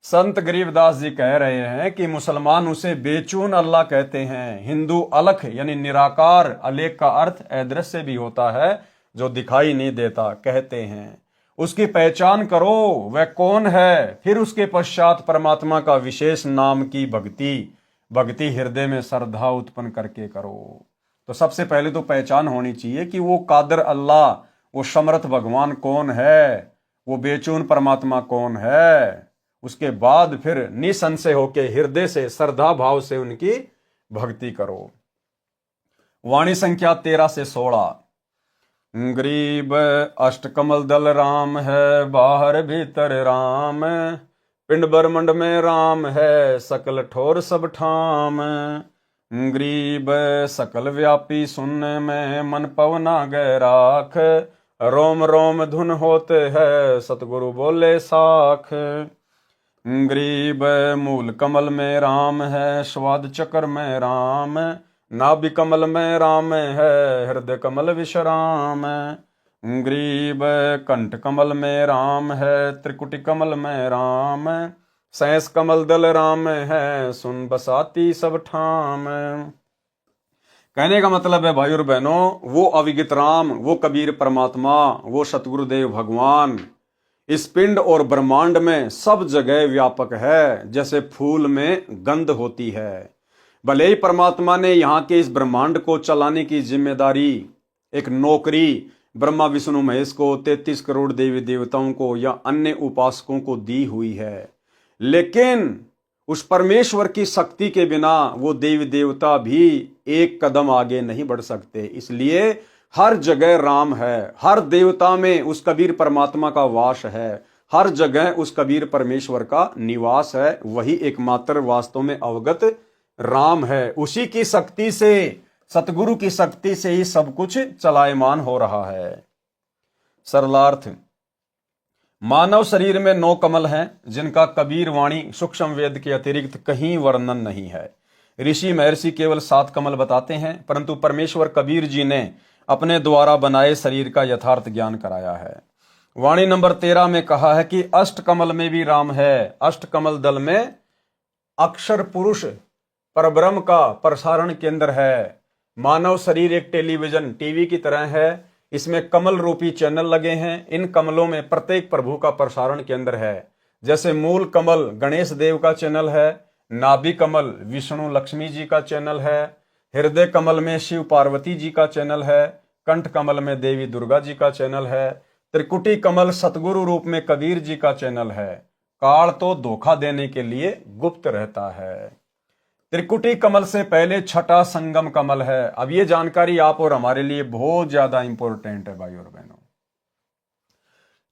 संत गरीबदास जी कह रहे हैं कि मुसलमान उसे बेचून अल्लाह कहते हैं। हिंदू अलख यानी निराकार, अलेख का अर्थ अदृश्य भी होता है, जो दिखाई नहीं देता, कहते हैं। उसकी पहचान करो वह कौन है, फिर उसके पश्चात परमात्मा का विशेष नाम की भक्ति हृदय में श्रद्धा उत्पन्न करके करो। तो सबसे पहले तो पहचान होनी चाहिए कि वो कादर अल्लाह, वो समर्थ भगवान कौन है, वो बेचून परमात्मा कौन है। उसके बाद फिर निसंशय होके हृदय से श्रद्धा भाव से उनकी भक्ति करो। वाणी संख्या 13 से 16। गरीब अष्टकमल दल राम है, बाहर भीतर राम, पिंड ब्रह्मंड में राम है, सकल ठोर सब ठाम। गरीब सकल व्यापी सुनने में मन पवना गए राख, रोम रोम धुन होते है सतगुरु बोले साख। गरीब मूल कमल में राम है, स्वाद चक्र में राम, नाभि कमल में राम है, हृदय कमल विश्राम। गरीब कंठ कमल में राम है, त्रिकुटी कमल में राम, सैंस कमल दल राम है, सुन बसाती सब ठाम। कहने का मतलब है भाई और बहनों, वो अविगित राम, वो कबीर परमात्मा, वो सतगुरुदेव भगवान इस पिंड और ब्रह्मांड में सब जगह व्यापक है। जैसे फूल में गंध होती है, भले ही परमात्मा ने यहाँ के इस ब्रह्मांड को चलाने की जिम्मेदारी, एक नौकरी ब्रह्मा विष्णु महेश को, 33 करोड़ देवी देवताओं को या अन्य उपासकों को दी हुई है, लेकिन उस परमेश्वर की शक्ति के बिना वो देवी देवता भी एक कदम आगे नहीं बढ़ सकते। इसलिए हर जगह राम है, हर देवता में उस कबीर परमात्मा का वास है, हर जगह उस कबीर परमेश्वर का निवास है। वही एकमात्र वास्तव में अवगत राम है। उसी की शक्ति से, सतगुरु की शक्ति से ही सब कुछ चलायमान हो रहा है। सरलार्थ, मानव शरीर में 9 कमल हैं, जिनका कबीर वाणी सूक्ष्म वेद के अतिरिक्त कहीं वर्णन नहीं है। ऋषि महर्षि केवल 7 कमल बताते हैं, परंतु परमेश्वर कबीर जी ने अपने द्वारा बनाए शरीर का यथार्थ ज्ञान कराया है। वाणी नंबर 13 में कहा है कि अष्ट कमल में भी राम है। अष्ट कमल दल में अक्षर पुरुष परब्रह्म का प्रसारण केंद्र है। मानव शरीर एक टेलीविजन टीवी की तरह है, इसमें कमल रूपी चैनल लगे हैं। इन कमलों में प्रत्येक प्रभु का प्रसारण केंद्र है। जैसे मूल कमल गणेश देव का चैनल है, नाभि कमल विष्णु लक्ष्मी जी का चैनल है, हृदय कमल में शिव पार्वती जी का चैनल है, कंठ कमल में देवी दुर्गा जी का चैनल है, त्रिकुटी कमल सतगुरु रूप में कबीर जी का चैनल है। काल तो धोखा देने के लिए गुप्त रहता है। त्रिकुटी कमल से पहले छठा संगम कमल है। अब ये जानकारी आप और हमारे लिए बहुत ज्यादा इंपॉर्टेंट है भाई और बहनों।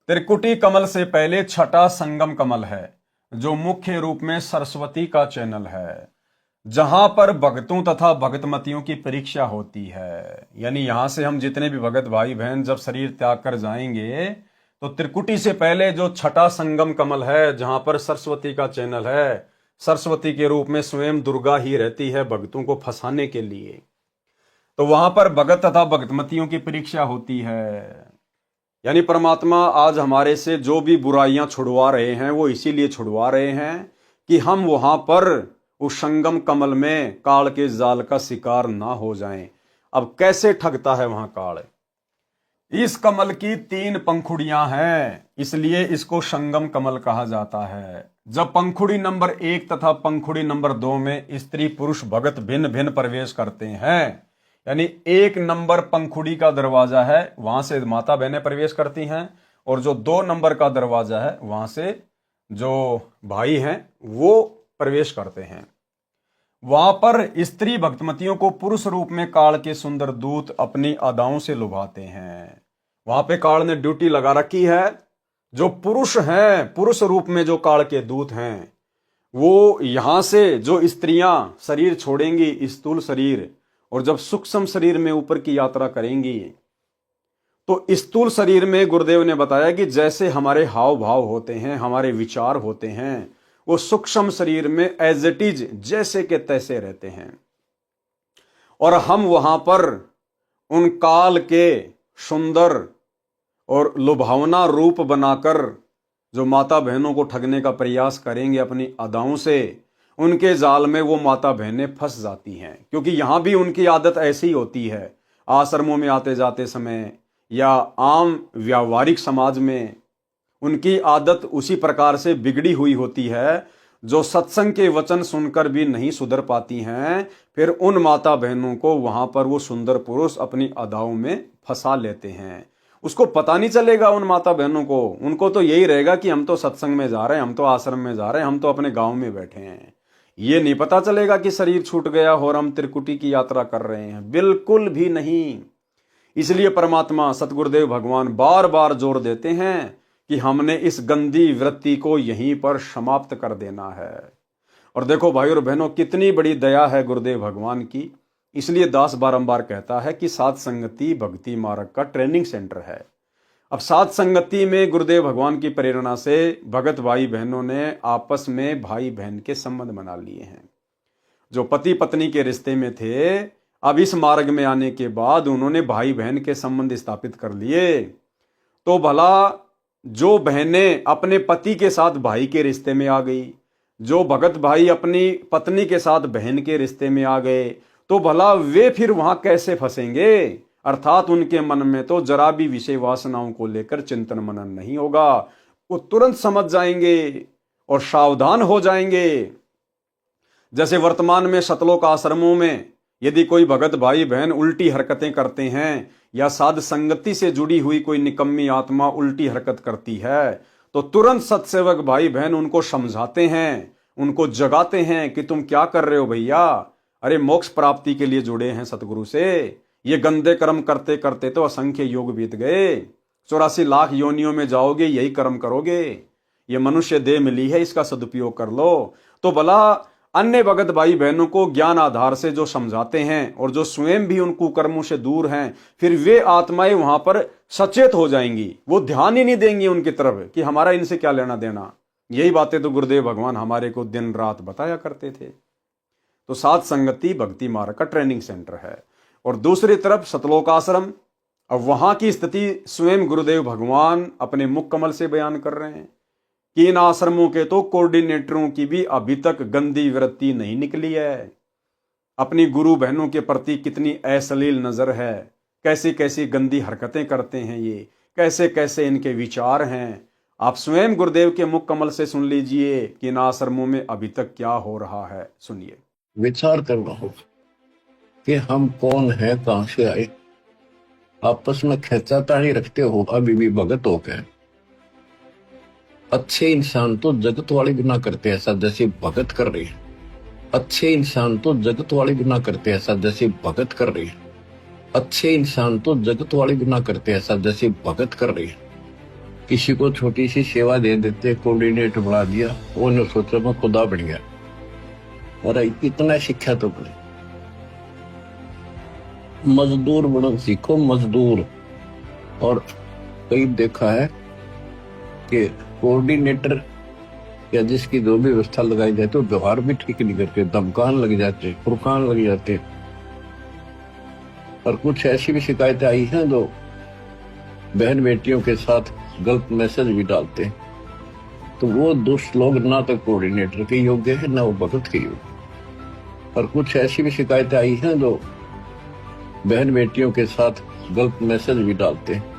त्रिकुटी कमल से पहले छठा संगम कमल है, जो मुख्य रूप में सरस्वती का चैनल है, जहां पर भक्तों तथा भगतमतियों की परीक्षा होती है। यानी यहां से हम जितने भी भगत भाई बहन जब शरीर त्याग कर जाएंगे, तो त्रिकुटी से पहले जो छठा संगम कमल है, जहां पर सरस्वती का चैनल है, सरस्वती के रूप में स्वयं दुर्गा ही रहती है भक्तों को फंसाने के लिए, तो वहां पर भगत तथा भगतमतियों की परीक्षा होती है। यानी परमात्मा आज हमारे से जो भी बुराइयां छुड़वा रहे हैं, वो इसीलिए छुड़वा रहे हैं कि हम वहां पर उस संगम कमल में काल के जाल का शिकार ना हो जाएं। अब कैसे ठगता है वहां काल? इस कमल की 3 पंखुड़ियां हैं, इसलिए इसको संगम कमल कहा जाता है। जब पंखुड़ी नंबर 1 तथा पंखुड़ी नंबर 2 में स्त्री पुरुष भगत भिन्न भिन्न प्रवेश करते हैं, यानी 1 नंबर पंखुड़ी का दरवाजा है, वहां से माता बहनें प्रवेश करती हैं, और जो 2 नंबर का दरवाजा है, वहां से जो भाई हैं वो प्रवेश करते हैं। वहां पर स्त्री भक्तमतियों को पुरुष रूप में काल के सुंदर दूत अपनी अदाओं से लुभाते हैं। वहां पे काल ने ड्यूटी लगा रखी है। जो पुरुष हैं, पुरुष रूप में जो काल के दूत हैं, वो यहां से जो स्त्रियां शरीर छोड़ेंगी, स्थूल शरीर, और जब सूक्ष्म शरीर में ऊपर की यात्रा करेंगी, तो स्थूल शरीर में गुरुदेव ने बताया कि जैसे हमारे हाव भाव होते हैं, हमारे विचार होते हैं, वो सूक्ष्म शरीर में एज इट इज जैसे के तैसे रहते हैं। और हम वहां पर उन काल के सुंदर और लुभावना रूप बनाकर जो माता बहनों को ठगने का प्रयास करेंगे अपनी अदाओं से, उनके जाल में वो माता बहनें फंस जाती हैं। क्योंकि यहां भी उनकी आदत ऐसी होती है, आश्रमों में आते जाते समय या आम व्यावहारिक समाज में उनकी आदत उसी प्रकार से बिगड़ी हुई होती है। जो सत्संग के वचन सुनकर भी नहीं सुधर पाती हैं, फिर उन माता बहनों को वहां पर वो सुंदर पुरुष अपनी अदाओं में फंसा लेते हैं। उसको पता नहीं चलेगा उन माता बहनों को, उनको तो यही रहेगा कि हम तो सत्संग में जा रहे हैं, हम तो आश्रम में जा रहे हैं, हम तो अपने गांव में बैठे हैं। ये नहीं पता चलेगा कि शरीर छूट गया और हम त्रिकुटी की यात्रा कर रहे हैं, बिल्कुल भी नहीं। इसलिए परमात्मा सतगुरुदेव भगवान बार बार जोर देते हैं कि हमने इस गंदी वृत्ति को यहीं पर समाप्त कर देना है। और देखो भाई और बहनों, कितनी बड़ी दया है गुरुदेव भगवान की। इसलिए दास बारंबार कहता है कि साध संगति भक्ति मार्ग का ट्रेनिंग सेंटर है। अब साध संगति में गुरुदेव भगवान की प्रेरणा से भगत भाई बहनों ने आपस में भाई बहन के संबंध बना लिए हैं। जो पति पत्नी के रिश्ते में थे, अब इस मार्ग में आने के बाद उन्होंने भाई बहन के संबंध स्थापित कर लिए। तो भला जो बहनें अपने पति के साथ भाई के रिश्ते में आ गई, जो भगत भाई अपनी पत्नी के साथ बहन के रिश्ते में आ गए, तो भला वे फिर वहां कैसे फंसेंगे? अर्थात उनके मन में तो जरा भी विषय वासनाओं को लेकर चिंतन मनन नहीं होगा। वो तुरंत समझ जाएंगे और सावधान हो जाएंगे। जैसे वर्तमान में सतलोक आश्रमों में यदि कोई भगत भाई बहन उल्टी हरकतें करते हैं या साध संगति से जुड़ी हुई कोई निकम्मी आत्मा उल्टी हरकत करती है तो तुरंत सत्सेवक भाई बहन उनको समझाते हैं, उनको जगाते हैं कि तुम क्या कर रहे हो भैया, अरे मोक्ष प्राप्ति के लिए जुड़े हैं सतगुरु से, ये गंदे कर्म करते करते तो असंख्य योग बीत गए, 84 लाख योनियों में जाओगे, यही कर्म करोगे, ये मनुष्य देह मिली है, इसका सदुपयोग कर लो। तो भला अन्य भगत भाई बहनों को ज्ञान आधार से जो समझाते हैं और जो स्वयं भी उन कुकर्मों से दूर हैं, फिर वे आत्माएं वहां पर सचेत हो जाएंगी, वो ध्यान ही नहीं देंगी उनकी तरफ कि हमारा इनसे क्या लेना देना। यही बातें तो गुरुदेव भगवान हमारे को दिन रात बताया करते थे। तो साध संगति भक्ति मार्ग का ट्रेनिंग सेंटर है। और दूसरी तरफ सतलोक आश्रम, अब वहां की स्थिति स्वयं गुरुदेव भगवान अपने मुख कमल से बयान कर रहे हैं कि इन आश्रमों के तो कोऑर्डिनेटरों की भी अभी तक गंदी वृत्ति नहीं निकली है, अपनी गुरु बहनों के प्रति कितनी अश्लील नजर है, कैसी कैसी गंदी हरकतें करते हैं ये, कैसे कैसे इनके विचार हैं। आप स्वयं गुरुदेव के मुख कमल से सुन लीजिए कि इन आश्रमों में अभी तक क्या हो रहा है। सुनिए। विचार करना होगा कि हम कौन है, कहां से आए। आपस में खेचातानी रखते हो अभी भी भगत हो गए। अच्छे इंसान तो जगत वाले भी ना करते ऐसा जैसे भगत कर रहे हैं। अच्छे इंसान तो जगत वाले भी ना करते ऐसा जैसे भगत कर रहे हैं। अच्छे इंसान तो जगत वाले भी ना करते ऐसा जैसे भगत कर रहे हैं। किसी को छोटी सी सेवा दे देते, कोऑर्डिनेटर बना दिया, वो ने सोचा मैं खुदा बन गया। अरे इतना शिक्षा तो बने, मजदूर बनो सीखो, मजदूर। और कई देखा है कि कोऑर्डिनेटर या जिसकी जो भी व्यवस्था लगाई जाती है व्यवहार भी ठीक नहीं करते, धमकान लग जाते, फुरकान लग जाते। और कुछ ऐसी भी शिकायतें आई हैं जो बहन बेटियों के साथ गलत मैसेज भी डालते हैं। तो वो दुष्ट लोग ना तो कोऑर्डिनेटर के योग्य है, ना वो भगत के योग्य। और कुछ ऐसी भी शिकायतें आई हैं जो बहन बेटियों के साथ गलत मैसेज भी डालते हैं।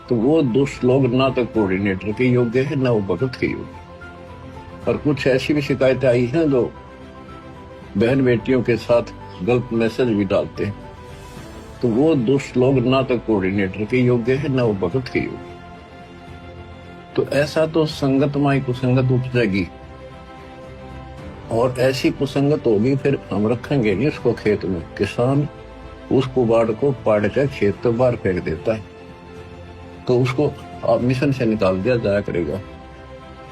तो वो दुष्ट लोग ना तो कोऑर्डिनेटर के योग्य है, ना वो भगत के योग्य। और कुछ ऐसी भी शिकायतें आई हैं जो बहन बेटियों के साथ गलत मैसेज भी डालते हैं। तो वो दुष्ट लोग ना तो कोऑर्डिनेटर के योग्य है, ना वो भगत के योग्य। तो ऐसा तो संगत माई कुसंगत उपजेगी, और ऐसी कुसंगत होगी फिर हम रखेंगे नहीं उसको खेत में। किसान उस कुबाड़ को पाड़ कर खेत तो बाहर फेंक देता है, तो उसको आप मिशन से निकाल दिया जाया करेगा।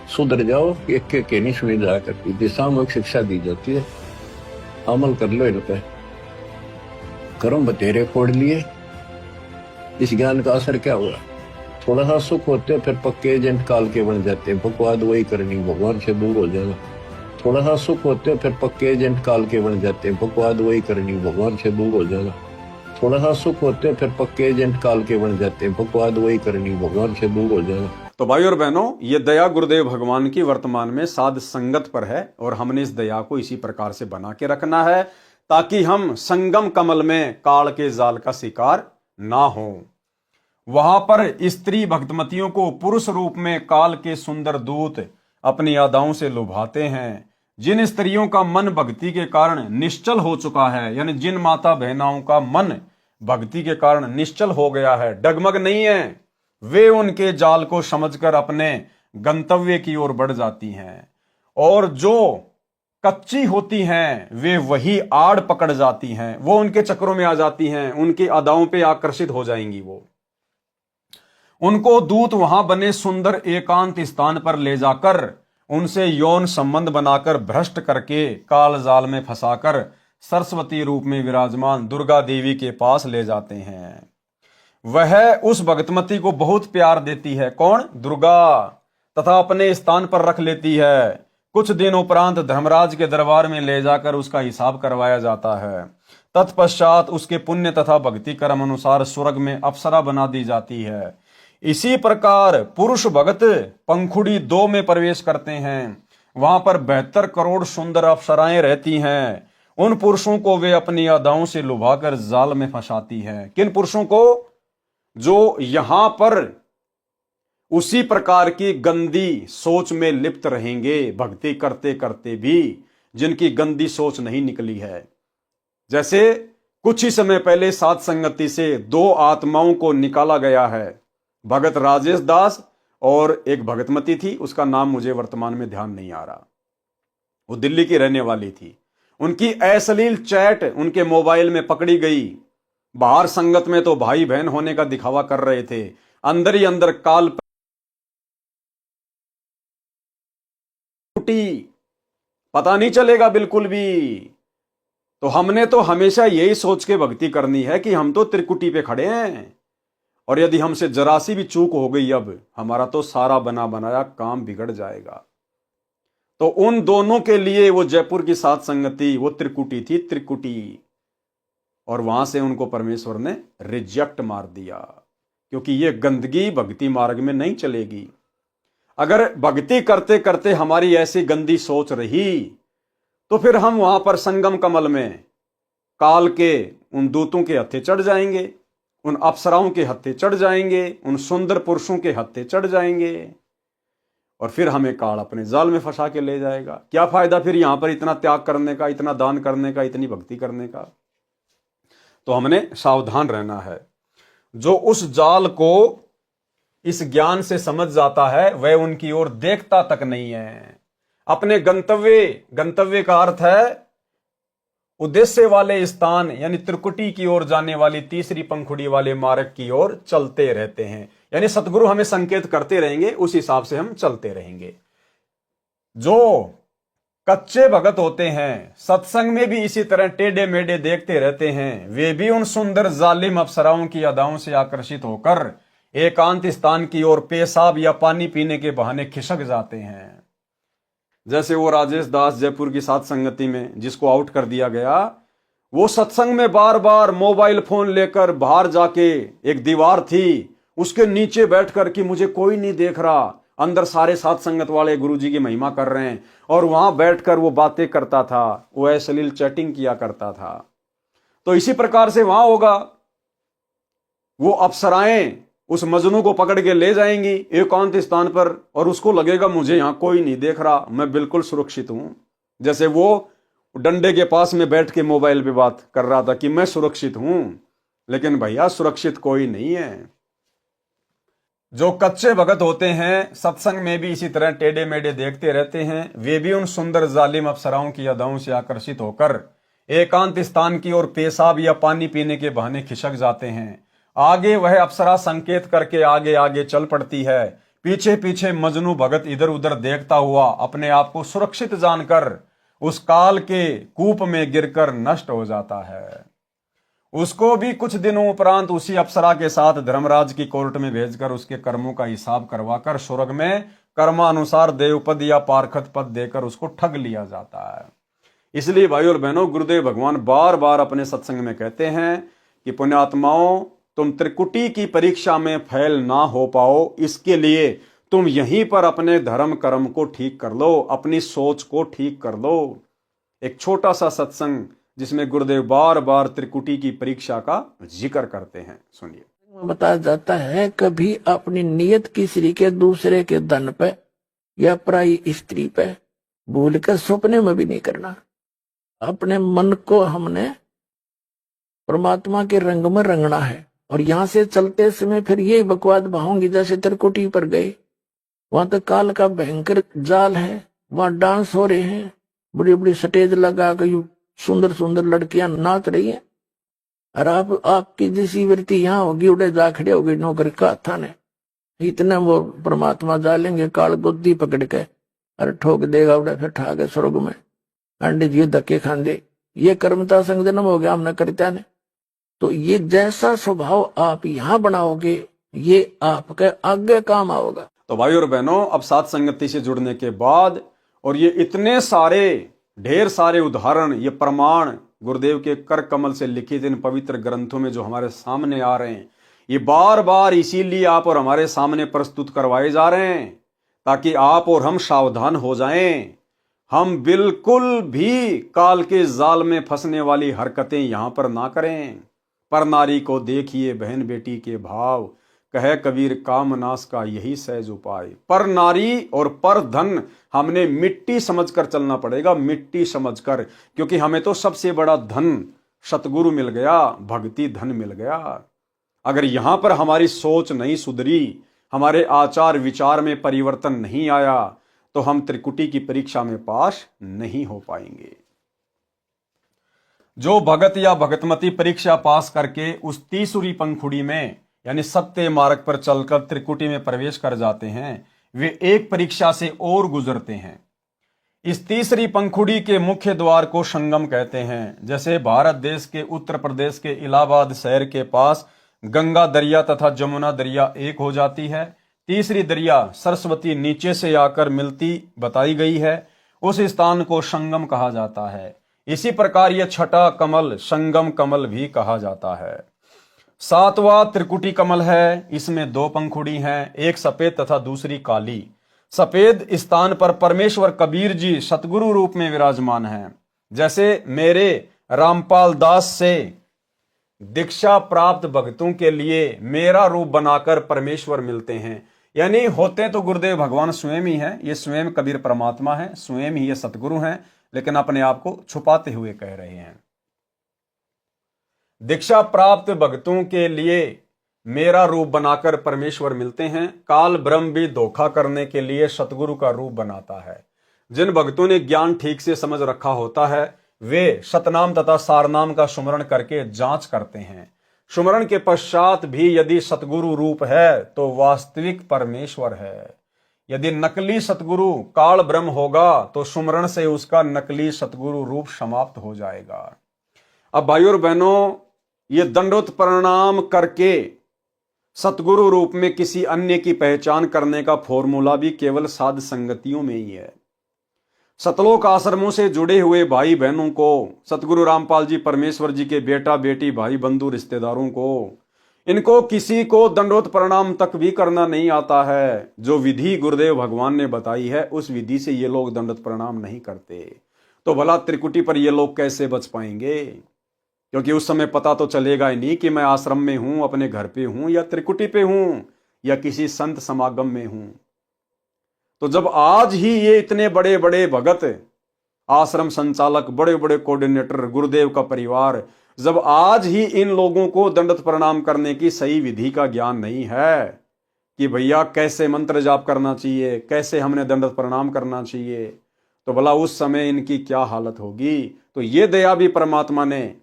सुधर जाओ, एक के नहीं सुनी जाया करती थी, सामूहिक शिक्षा दी जाती है, अमल कर लो इन पे। कर्म बतेरे फोड़ लिए, इस ज्ञान का असर क्या हुआ? थोड़ा सा सुख होते फिर पक्के एजेंट काल के बन जाते, बकवाद वही करनी, भगवान से दूर हो जाएगा। थोड़ा सा सुख होते फिर पक्के एजेंट काल के बन जाते, बकवाद वही करनी, भगवान से दूर हो जाएगा। थोड़ा सा सुख होते फिर पक्के एजेंट काल के बन जाते, बकवाद वही करनी, भगवान से दूर हो जाएगा। तो भाई और बहनों, ये दया गुरुदेव भगवान की वर्तमान में साध संगत पर है, और हमने इस दया को इसी प्रकार से बना के रखना है ताकि हम संगम कमल में काल के जाल का शिकार ना हो। वहां पर स्त्री भक्तमतियों को पुरुष रूप में काल के सुंदर दूत अपनी अदाओं से लुभाते हैं। जिन स्त्रियों का मन भक्ति के कारण निश्चल हो चुका है, यानी जिन माता बहनाओं का मन भक्ति के कारण निश्चल हो गया है, डगमग नहीं है, वे उनके जाल को समझकर अपने गंतव्य की ओर बढ़ जाती हैं। और जो कच्ची होती हैं वे वही आड़ पकड़ जाती हैं, वो उनके चक्रों में आ जाती हैं, उनकी अदाओं पे आकर्षित हो जाएंगी। वो उनको दूत वहां बने सुंदर एकांत स्थान पर ले जाकर उनसे यौन संबंध बनाकर भ्रष्ट करके काल जाल में फंसाकर सरस्वती रूप में विराजमान दुर्गा देवी के पास ले जाते हैं। वह उस भगतमती को बहुत प्यार देती है, कौन? दुर्गा, तथा अपने स्थान पर रख लेती है। कुछ दिन उपरांत धर्मराज के दरबार में ले जाकर उसका हिसाब करवाया जाता है। तत्पश्चात उसके पुण्य तथा भक्ति कर्म अनुसार स्वर्ग में अप्सरा बना दी जाती है। इसी प्रकार पुरुष भगत पंखुड़ी 2 में प्रवेश करते हैं। वहां पर 72 करोड़ सुंदर अप्सराएं रहती हैं। उन पुरुषों को वे अपनी अदाओं से लुभाकर जाल में फंसाती हैं। किन पुरुषों को? जो यहां पर उसी प्रकार की गंदी सोच में लिप्त रहेंगे, भक्ति करते करते भी जिनकी गंदी सोच नहीं निकली है। जैसे कुछ ही समय पहले सात संगति से दो आत्माओं को निकाला गया है, भगत राजेश दास और एक भगतमती थी, उसका नाम मुझे वर्तमान में ध्यान नहीं आ रहा। वो दिल्ली की रहने वाली थी। उनकी अश्लील चैट उनके मोबाइल में पकड़ी गई। बाहर संगत में तो भाई बहन होने का दिखावा कर रहे थे, अंदर ही अंदर काल पता नहीं चलेगा बिल्कुल भी। तो हमने तो हमेशा यही सोच के भक्ति करनी है कि हम तो त्रिकुटी पे खड़े हैं, और यदि हमसे जरा सी भी चूक हो गई अब हमारा तो सारा बना बनाया काम बिगड़ जाएगा। तो उन दोनों के लिए वो जयपुर की सात संगति वो त्रिकुटी थी, त्रिकुटी। और वहां से उनको परमेश्वर ने रिजेक्ट मार दिया, क्योंकि ये गंदगी भक्ति मार्ग में नहीं चलेगी। अगर भक्ति करते करते हमारी ऐसी गंदी सोच रही तो फिर हम वहां पर संगम कमल में काल के उन दूतों के हत्थे चढ़ जाएंगे, उन अप्सराओं के हत्थे चढ़ जाएंगे, उन सुंदर पुरुषों के हत्थे चढ़ जाएंगे, और फिर हमें काल अपने जाल में फंसा के ले जाएगा। क्या फायदा फिर यहां पर इतना त्याग करने का, इतना दान करने का, इतनी भक्ति करने का। तो हमने सावधान रहना है। जो उस जाल को इस ज्ञान से समझ जाता है वह उनकी ओर देखता तक नहीं है। अपने गंतव्य का अर्थ है उद्देश्य वाले स्थान, यानी त्रिकुटी की ओर जाने वाली तीसरी पंखुड़ी वाले मार्ग की ओर चलते रहते हैं। यानी सतगुरु हमें संकेत करते रहेंगे, उस हिसाब से हम चलते रहेंगे। जो कच्चे भगत होते हैं, सत्संग में भी इसी तरह टेढ़े मेढ़े देखते रहते हैं, वे भी उन सुंदर जालिम अप्सराओं की अदाओं से आकर्षित होकर एकांत स्थान की ओर पेशाब या पानी पीने के बहाने खिसक जाते हैं। जैसे वो राजेश दास जयपुर की सात संगति में जिसको आउट कर दिया गया, वो सत्संग में बार बार मोबाइल फोन लेकर बाहर जाके, एक दीवार थी उसके नीचे बैठकर कि मुझे कोई नहीं देख रहा, अंदर सारे सात संगत वाले गुरुजी की महिमा कर रहे हैं, और वहां बैठकर वो बातें करता था, वो अश्लील चैटिंग किया करता था। तो इसी प्रकार से वहां होगा, वो अप्सराएं उस मजनू को पकड़ के ले जाएंगी एकांत स्थान पर, और उसको लगेगा मुझे यहां कोई नहीं देख रहा, मैं बिल्कुल सुरक्षित हूं। जैसे वो डंडे के पास में बैठ के मोबाइल पे बात कर रहा था कि मैं सुरक्षित हूं, लेकिन भैया सुरक्षित कोई नहीं है। जो कच्चे भगत होते हैं, सत्संग में भी इसी तरह टेढ़े मेढ़े देखते रहते हैं, वे भी उन सुंदर जालिम अप्सराओं की अदाओं से आकर्षित होकर एकांत स्थान की ओर पेशाब या पानी पीने के बहाने खिसक जाते हैं। आगे वह अप्सरा संकेत करके आगे आगे चल पड़ती है, पीछे पीछे मजनू भगत इधर उधर देखता हुआ अपने आप को सुरक्षित जानकर उस काल के कूप में गिरकर नष्ट हो जाता है। उसको भी कुछ दिनों उपरांत उसी अप्सरा के साथ धर्मराज की कोर्ट में भेजकर उसके कर्मों का हिसाब करवाकर स्वर्ग में कर्मानुसार देवपद या पारखत पद देकर उसको ठग लिया जाता है। इसलिए भाई और बहनों, गुरुदेव भगवान बार बार अपने सत्संग में कहते हैं कि पुण्यात्माओं, तुम त्रिकुटी की परीक्षा में फेल ना हो पाओ, इसके लिए तुम यहीं पर अपने धर्म कर्म को ठीक कर लो, अपनी सोच को ठीक कर लो। एक छोटा सा सत्संग जिसमें गुरुदेव बार बार त्रिकुटी की परीक्षा का जिक्र करते हैं, सुनिए। बताया जाता है कभी अपनी नियत किसी के दूसरे के धन पे या पराई स्त्री पे भूल कर सपने में भी नहीं करना। अपने मन को हमने परमात्मा के रंग में रंगना है, और यहाँ से चलते समय फिर ये बकवाद बहाऊंगी। जैसे त्रिकुटी पर गए, वहां तो काल का भयंकर जाल है, वहां डांस हो रहे हैं, बड़ी बड़ी स्टेज लगा कर सुंदर सुंदर लड़कियां नाच रही हैं, और आपकी जैसी वृत्ति यहाँ होगी, उड़े जा खड़े होगी नौकर का थाने, इतने वो परमात्मा डालेंगे काल गुद्दी पकड़ के, अरे ठोक देगा उड़े, फिर ठाके स्वर्ग में अंडे जी धक्के खांदे। ये कर्मता संग जन्म हो गया हमने करता ने। तो ये जैसा स्वभाव आप यहाँ बनाओगे, ये आपके आगे काम आओगा। तो भाई और बहनों, अब सात संगति से जुड़ने के बाद, और ये इतने सारे ढेर सारे उदाहरण, ये प्रमाण गुरुदेव के कर कमल से लिखित इन पवित्र ग्रंथों में जो हमारे सामने आ रहे हैं, ये बार बार इसीलिए आप और हमारे सामने प्रस्तुत करवाए जा रहे हैं ताकि आप और हम सावधान हो जाएं। हम बिल्कुल भी काल के जाल में फंसने वाली हरकतें यहां पर ना करें। पर नारी को देखिए बहन बेटी के भाव, कहे कबीर काम नाश का यही सहज उपाय। पर नारी और पर धन हमने मिट्टी समझकर चलना पड़ेगा, मिट्टी समझकर, क्योंकि हमें तो सबसे बड़ा धन सतगुरु मिल गया, भक्ति धन मिल गया। अगर यहां पर हमारी सोच नहीं सुधरी, हमारे आचार विचार में परिवर्तन नहीं आया, तो हम त्रिकुटी की परीक्षा में पास नहीं हो पाएंगे। जो भगत या भगतमती परीक्षा पास करके उस तीसरी पंखुड़ी में यानी सत्य मार्ग पर चलकर त्रिकुटी में प्रवेश कर जाते हैं, वे एक परीक्षा से और गुजरते हैं। इस तीसरी पंखुड़ी के मुख्य द्वार को संगम कहते हैं। जैसे भारत देश के उत्तर प्रदेश के इलाहाबाद शहर के पास गंगा दरिया तथा जमुना दरिया एक हो जाती है, तीसरी दरिया सरस्वती नीचे से आकर मिलती बताई गई है, उस स्थान को संगम कहा जाता है। इसी प्रकार यह छठा कमल संगम कमल भी कहा जाता है। सातवां त्रिकुटी कमल है, इसमें दो पंखुड़ी हैं, एक सफेद तथा दूसरी काली। सफेद स्थान पर परमेश्वर कबीर जी सतगुरु रूप में विराजमान हैं। जैसे मेरे रामपाल दास से दीक्षा प्राप्त भक्तों के लिए मेरा रूप बनाकर परमेश्वर मिलते हैं, यानी होते तो गुरुदेव भगवान स्वयं ही हैं, ये स्वयं कबीर परमात्मा है, स्वयं ही ये सतगुरु हैं, लेकिन अपने आप को छुपाते हुए कह रहे हैं। दीक्षा प्राप्त भक्तों के लिए मेरा रूप बनाकर परमेश्वर मिलते हैं। काल ब्रह्म भी धोखा करने के लिए सतगुरु का रूप बनाता है। जिन भक्तों ने ज्ञान ठीक से समझ रखा होता है, वे सतनाम तथा सारनाम का सुमरण करके जांच करते हैं। सुमरण के पश्चात भी यदि सतगुरु रूप है तो वास्तविक परमेश्वर है। यदि नकली सतगुरु काल ब्रह्म होगा तो सुमरण से उसका नकली सतगुरु रूप समाप्त हो जाएगा। अब भाइयों और बहनों, ये दंडोत प्रणाम करके सतगुरु रूप में किसी अन्य की पहचान करने का फॉर्मूला भी केवल साध संगतियों में ही है। सतलोक आश्रमों से जुड़े हुए भाई बहनों को, सतगुरु रामपाल जी परमेश्वर जी के बेटा बेटी भाई बंधु रिश्तेदारों को, इनको किसी को दंडोत प्रणाम तक भी करना नहीं आता है। जो विधि गुरुदेव भगवान ने बताई है उस विधि से ये लोग दंडोत प्रणाम नहीं करते, तो भला त्रिकुटी पर ये लोग कैसे बच पाएंगे? क्योंकि उस समय पता तो चलेगा ही नहीं कि मैं आश्रम में हूं, अपने घर पे हूं, या त्रिकुटी पे हूं, या किसी संत समागम में हूं। तो जब आज ही ये इतने बड़े बड़े भगत, आश्रम संचालक, बड़े बड़े कोऑर्डिनेटर, गुरुदेव का परिवार, जब आज ही इन लोगों को दंडोत प्रणाम करने की सही विधि का ज्ञान नहीं है कि भैया कैसे मंत्र जाप करना चाहिए, कैसे हमने दंडोत प्रणाम करना चाहिए, तो भला उस समय इनकी क्या हालत होगी। तो ये दया भी परमात्मा ने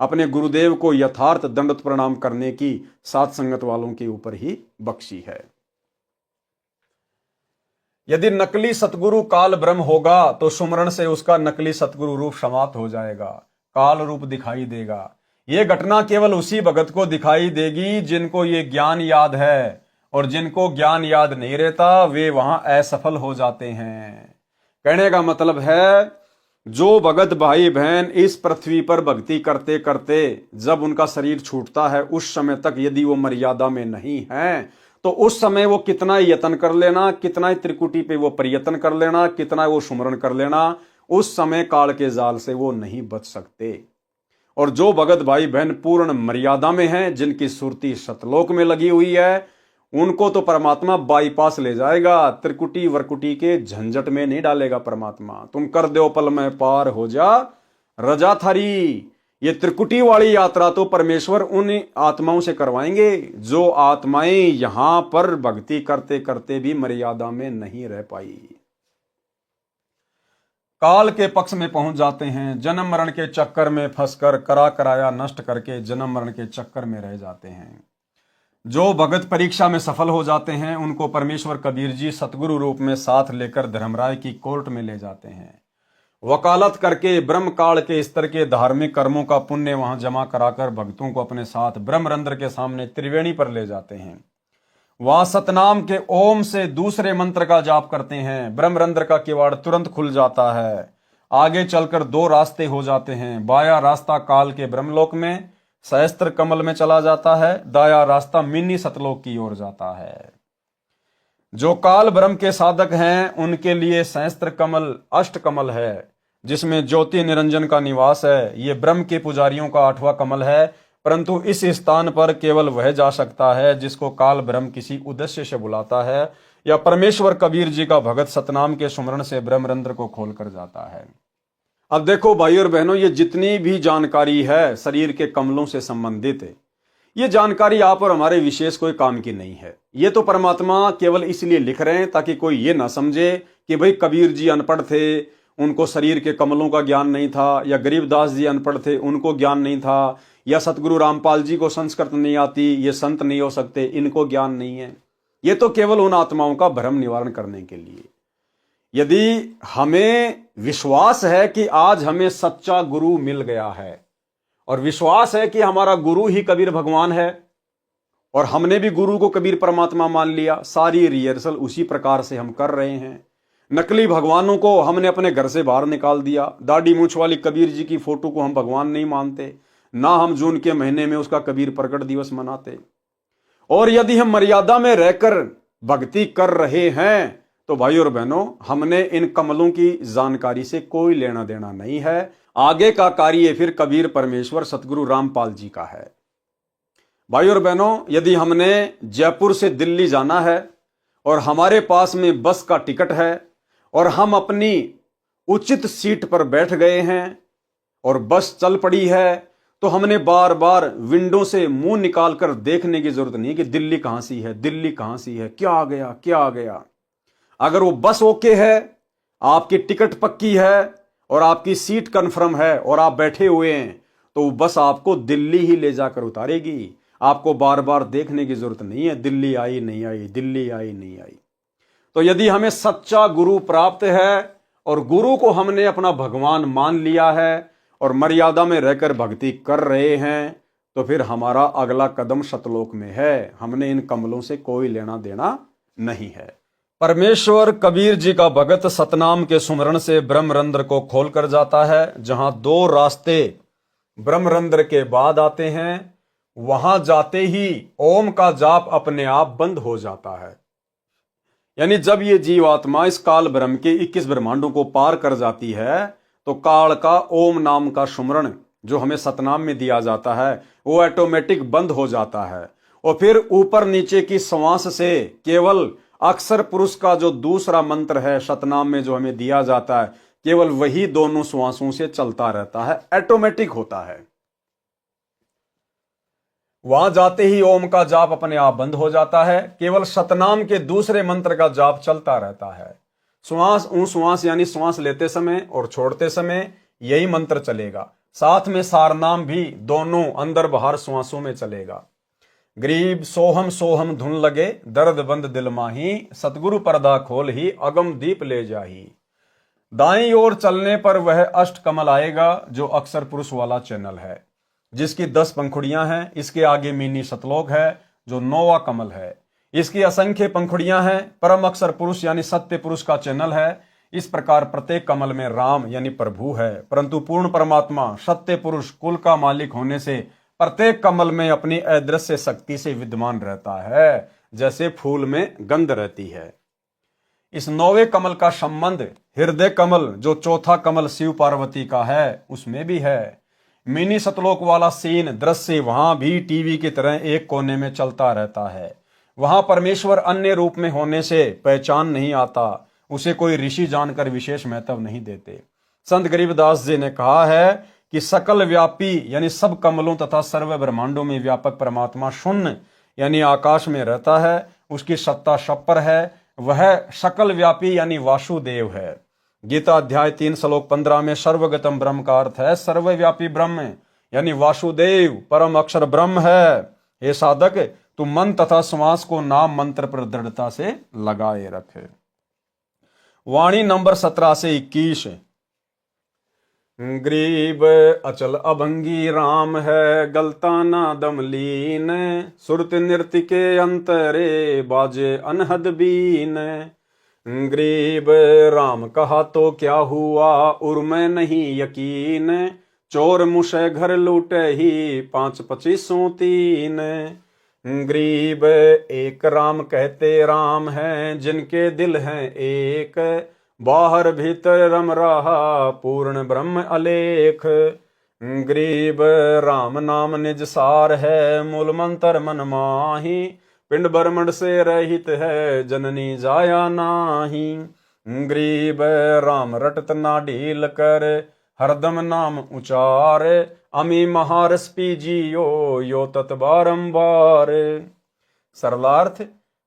अपने गुरुदेव को यथार्थ दंडोत प्रणाम करने की साध संगत वालों के ऊपर ही बख्शी है। यदि नकली सतगुरु काल ब्रह्म होगा तो सुमरण से उसका नकली सतगुरु रूप समाप्त हो जाएगा, काल रूप दिखाई देगा। यह घटना केवल उसी भगत को दिखाई देगी जिनको ये ज्ञान याद है, और जिनको ज्ञान याद नहीं रहता वे वहां असफल हो जाते हैं। कहने का मतलब है, जो भगत भाई बहन इस पृथ्वी पर भक्ति करते करते जब उनका शरीर छूटता है, उस समय तक यदि वो मर्यादा में नहीं है, तो उस समय वो कितना यत्न कर लेना, कितना ही त्रिकुटी पे वो प्रयत्न कर लेना, कितना वो सुमरण कर लेना, उस समय काल के जाल से वो नहीं बच सकते। और जो भगत भाई बहन पूर्ण मर्यादा में हैं, जिनकी सुरती सतलोक में लगी हुई है, उनको तो परमात्मा बाईपास ले जाएगा, त्रिकुटी वरकुटी के झंझट में नहीं डालेगा परमात्मा। तुम कर दो पल में पार हो जा रजा थारी। ये त्रिकुटी वाली यात्रा तो परमेश्वर उन आत्माओं से करवाएंगे जो आत्माएं यहां पर भक्ति करते करते भी मर्यादा में नहीं रह पाई, काल के पक्ष में पहुंच जाते हैं, जन्म मरण के चक्कर में फंसकर करा कराया नष्ट करके जन्म मरण के चक्कर में रह जाते हैं। जो भगत परीक्षा में सफल हो जाते हैं उनको परमेश्वर कबीर जी सतगुरु रूप में साथ लेकर धर्मराय की कोर्ट में ले जाते हैं। वकालत करके ब्रह्म काल के स्तर के धार्मिक कर्मों का पुण्य वहां जमा कराकर भक्तों को अपने साथ ब्रह्मरंध्र के सामने त्रिवेणी पर ले जाते हैं। वहां सतनाम के ओम से दूसरे मंत्र का जाप करते हैं, ब्रह्मरंध्र का किवाड़ तुरंत खुल जाता है। आगे चलकर दो रास्ते हो जाते हैं, बाया रास्ता काल के ब्रह्मलोक में सहस्त्र कमल में चला जाता है, दाया रास्ता मिनी सतलोक की ओर जाता है। जो काल ब्रह्म के साधक हैं उनके लिए सहस्त्र कमल अष्ट कमल है, जिसमें ज्योति निरंजन का निवास है। ये ब्रह्म के पुजारियों का 8वां कमल है, परंतु इस स्थान पर केवल वह जा सकता है जिसको काल ब्रह्म किसी उद्देश्य से बुलाता है, या परमेश्वर कबीर जी का भगत सतनाम के सुमरण से ब्रह्मरंध्र को खोल कर जाता है। अब देखो भाई और बहनों, ये जितनी भी जानकारी है शरीर के कमलों से संबंधित है, ये जानकारी आप और हमारे विशेष कोई काम की नहीं है। ये तो परमात्मा केवल इसलिए लिख रहे हैं ताकि कोई ये ना समझे कि भाई कबीर जी अनपढ़ थे, उनको शरीर के कमलों का ज्ञान नहीं था, या गरीबदास जी अनपढ़ थे, उनको ज्ञान नहीं था, या सतगुरु रामपाल जी को संस्कृत नहीं आती, ये संत नहीं हो सकते, इनको ज्ञान नहीं है। ये तो केवल उन आत्माओं का भ्रम निवारण करने के लिए। यदि हमें विश्वास है कि आज हमें सच्चा गुरु मिल गया है, और विश्वास है कि हमारा गुरु ही कबीर भगवान है, और हमने भी गुरु को कबीर परमात्मा मान लिया, सारी रिहर्सल उसी प्रकार से हम कर रहे हैं। नकली भगवानों को हमने अपने घर से बाहर निकाल दिया। दाढ़ी मूंछ वाली कबीर जी की फोटो को हम भगवान नहीं मानते, ना हम जून के महीने में उसका कबीर प्रकट दिवस मनाते। और यदि हम मर्यादा में रहकर भक्ति कर रहे हैं तो भाई और बहनों, हमने इन कमलों की जानकारी से कोई लेना देना नहीं है। आगे का कार्य फिर कबीर परमेश्वर सतगुरु रामपाल जी का है। भाई और बहनों, यदि हमने जयपुर से दिल्ली जाना है और हमारे पास में बस का टिकट है और हम अपनी उचित सीट पर बैठ गए हैं और बस चल पड़ी है, तो हमने बार बार विंडो से मुंह निकालकर देखने की जरूरत नहीं कि दिल्ली कहां सी है, दिल्ली कहां सी है, क्या आ गया, क्या आ गया। अगर वो बस ओके है, आपकी टिकट पक्की है और आपकी सीट कंफर्म है और आप बैठे हुए हैं, तो वो बस आपको दिल्ली ही ले जाकर उतारेगी। आपको बार बार देखने की जरूरत नहीं है दिल्ली आई नहीं आई, दिल्ली आई नहीं आई। तो यदि हमें सच्चा गुरु प्राप्त है और गुरु को हमने अपना भगवान मान लिया है और मर्यादा में रहकर भक्ति कर रहे हैं, तो फिर हमारा अगला कदम सतलोक में है। हमने इन कमलों से कोई लेना देना नहीं है। परमेश्वर कबीर जी का भगत सतनाम के सुमरण से ब्रह्मरंध्र को खोल कर जाता है। जहां दो रास्ते ब्रह्मरंध्र के बाद आते हैं, वहां जाते ही ओम का जाप अपने आप बंद हो जाता है। यानी जब ये जीवात्मा इस काल ब्रह्म के 21 ब्रह्मांडों को पार कर जाती है, तो काल का ओम नाम का सुमरण जो हमें सतनाम में दिया जाता है, वो ऑटोमेटिक बंद हो जाता है। और फिर ऊपर नीचे की श्वास से केवल अक्षर पुरुष का जो दूसरा मंत्र है सतनाम में जो हमें दिया जाता है, केवल वही दोनों श्वासों से चलता रहता है, ऑटोमेटिक होता है। वहां जाते ही ओम का जाप अपने आप बंद हो जाता है, केवल सतनाम के दूसरे मंत्र का जाप चलता रहता है। श्वास यानी श्वास लेते समय और छोड़ते समय यही मंत्र चलेगा। साथ में सारनाम भी दोनों अंदर बाहर श्वासों में चलेगा। गरीब सोहम सोहम धुन लगे, दर्द बंद दिल माही, सतगुरु पर्दा खोल ही अगम दीप ले जाही। दाईं ओर चलने पर वह अष्ट कमल आएगा जो अक्षर पुरुष वाला चैनल है, जिसकी 10 पंखुड़ियां हैं। इसके आगे मिनी सतलोक है जो 9वां कमल है। इसकी असंख्य पंखुड़ियां हैं। परम अक्षर पुरुष यानी सत्य पुरुष का चैनल है। इस प्रकार प्रत्येक कमल में राम यानी प्रभु है, परंतु पूर्ण परमात्मा सत्य पुरुष कुल का मालिक होने से प्रत्येक कमल में अपनी अदृश्य शक्ति से विद्यमान रहता है, जैसे फूल में गंध रहती है। इस 9वें कमल का संबंध हृदय कमल जो चौथा कमल शिव पार्वती का है उसमें भी है। मिनी सतलोक वाला सीन दृश्य वहां भी टीवी की तरह एक कोने में चलता रहता है। वहां परमेश्वर अन्य रूप में होने से पहचान नहीं आता, उसे कोई ऋषि जानकर विशेष महत्व नहीं देते। संत गरीबदास जी ने कहा है कि सकल व्यापी यानी सब कमलों तथा सर्व ब्रह्मांडों में व्यापक परमात्मा शून्य यानी आकाश में रहता है। उसकी सत्ता शपर है, वह सकल व्यापी यानी वासुदेव है। गीता अध्याय 3 श्लोक 15 में सर्वगतम ब्रह्म का अर्थ है सर्वव्यापी ब्रह्म यानी वासुदेव परम अक्षर ब्रह्म है। हे साधक, तू मन तथा श्वास को नाम मंत्र पर दृढ़ता से लगाए रखे। वाणी नंबर 17 से 21। गरीब अचल अभंगी राम है, गलता ना दमलीन, सुरत नृत्य के अंतरे बाजे अनहद बीन। गरीब राम कहा तो क्या हुआ, उर्मे नहीं यकीन, चोर मुशे घर लूटे ही 5-25 3। गरीब एक राम कहते राम हैं, जिनके दिल हैं एक, बाहर भीतर रम रहा पूर्ण ब्रह्म अलेख। गरीब राम नाम निज सार है, मूल मंत्र मन माही, पिंड ब्रह्मंड से रहित है, जननी जाया नाही। गरीब राम रटत ना ढील कर, हरदम नाम उचार, अमी महारस पीजियो यो तत् बारंबार। सरलार्थ,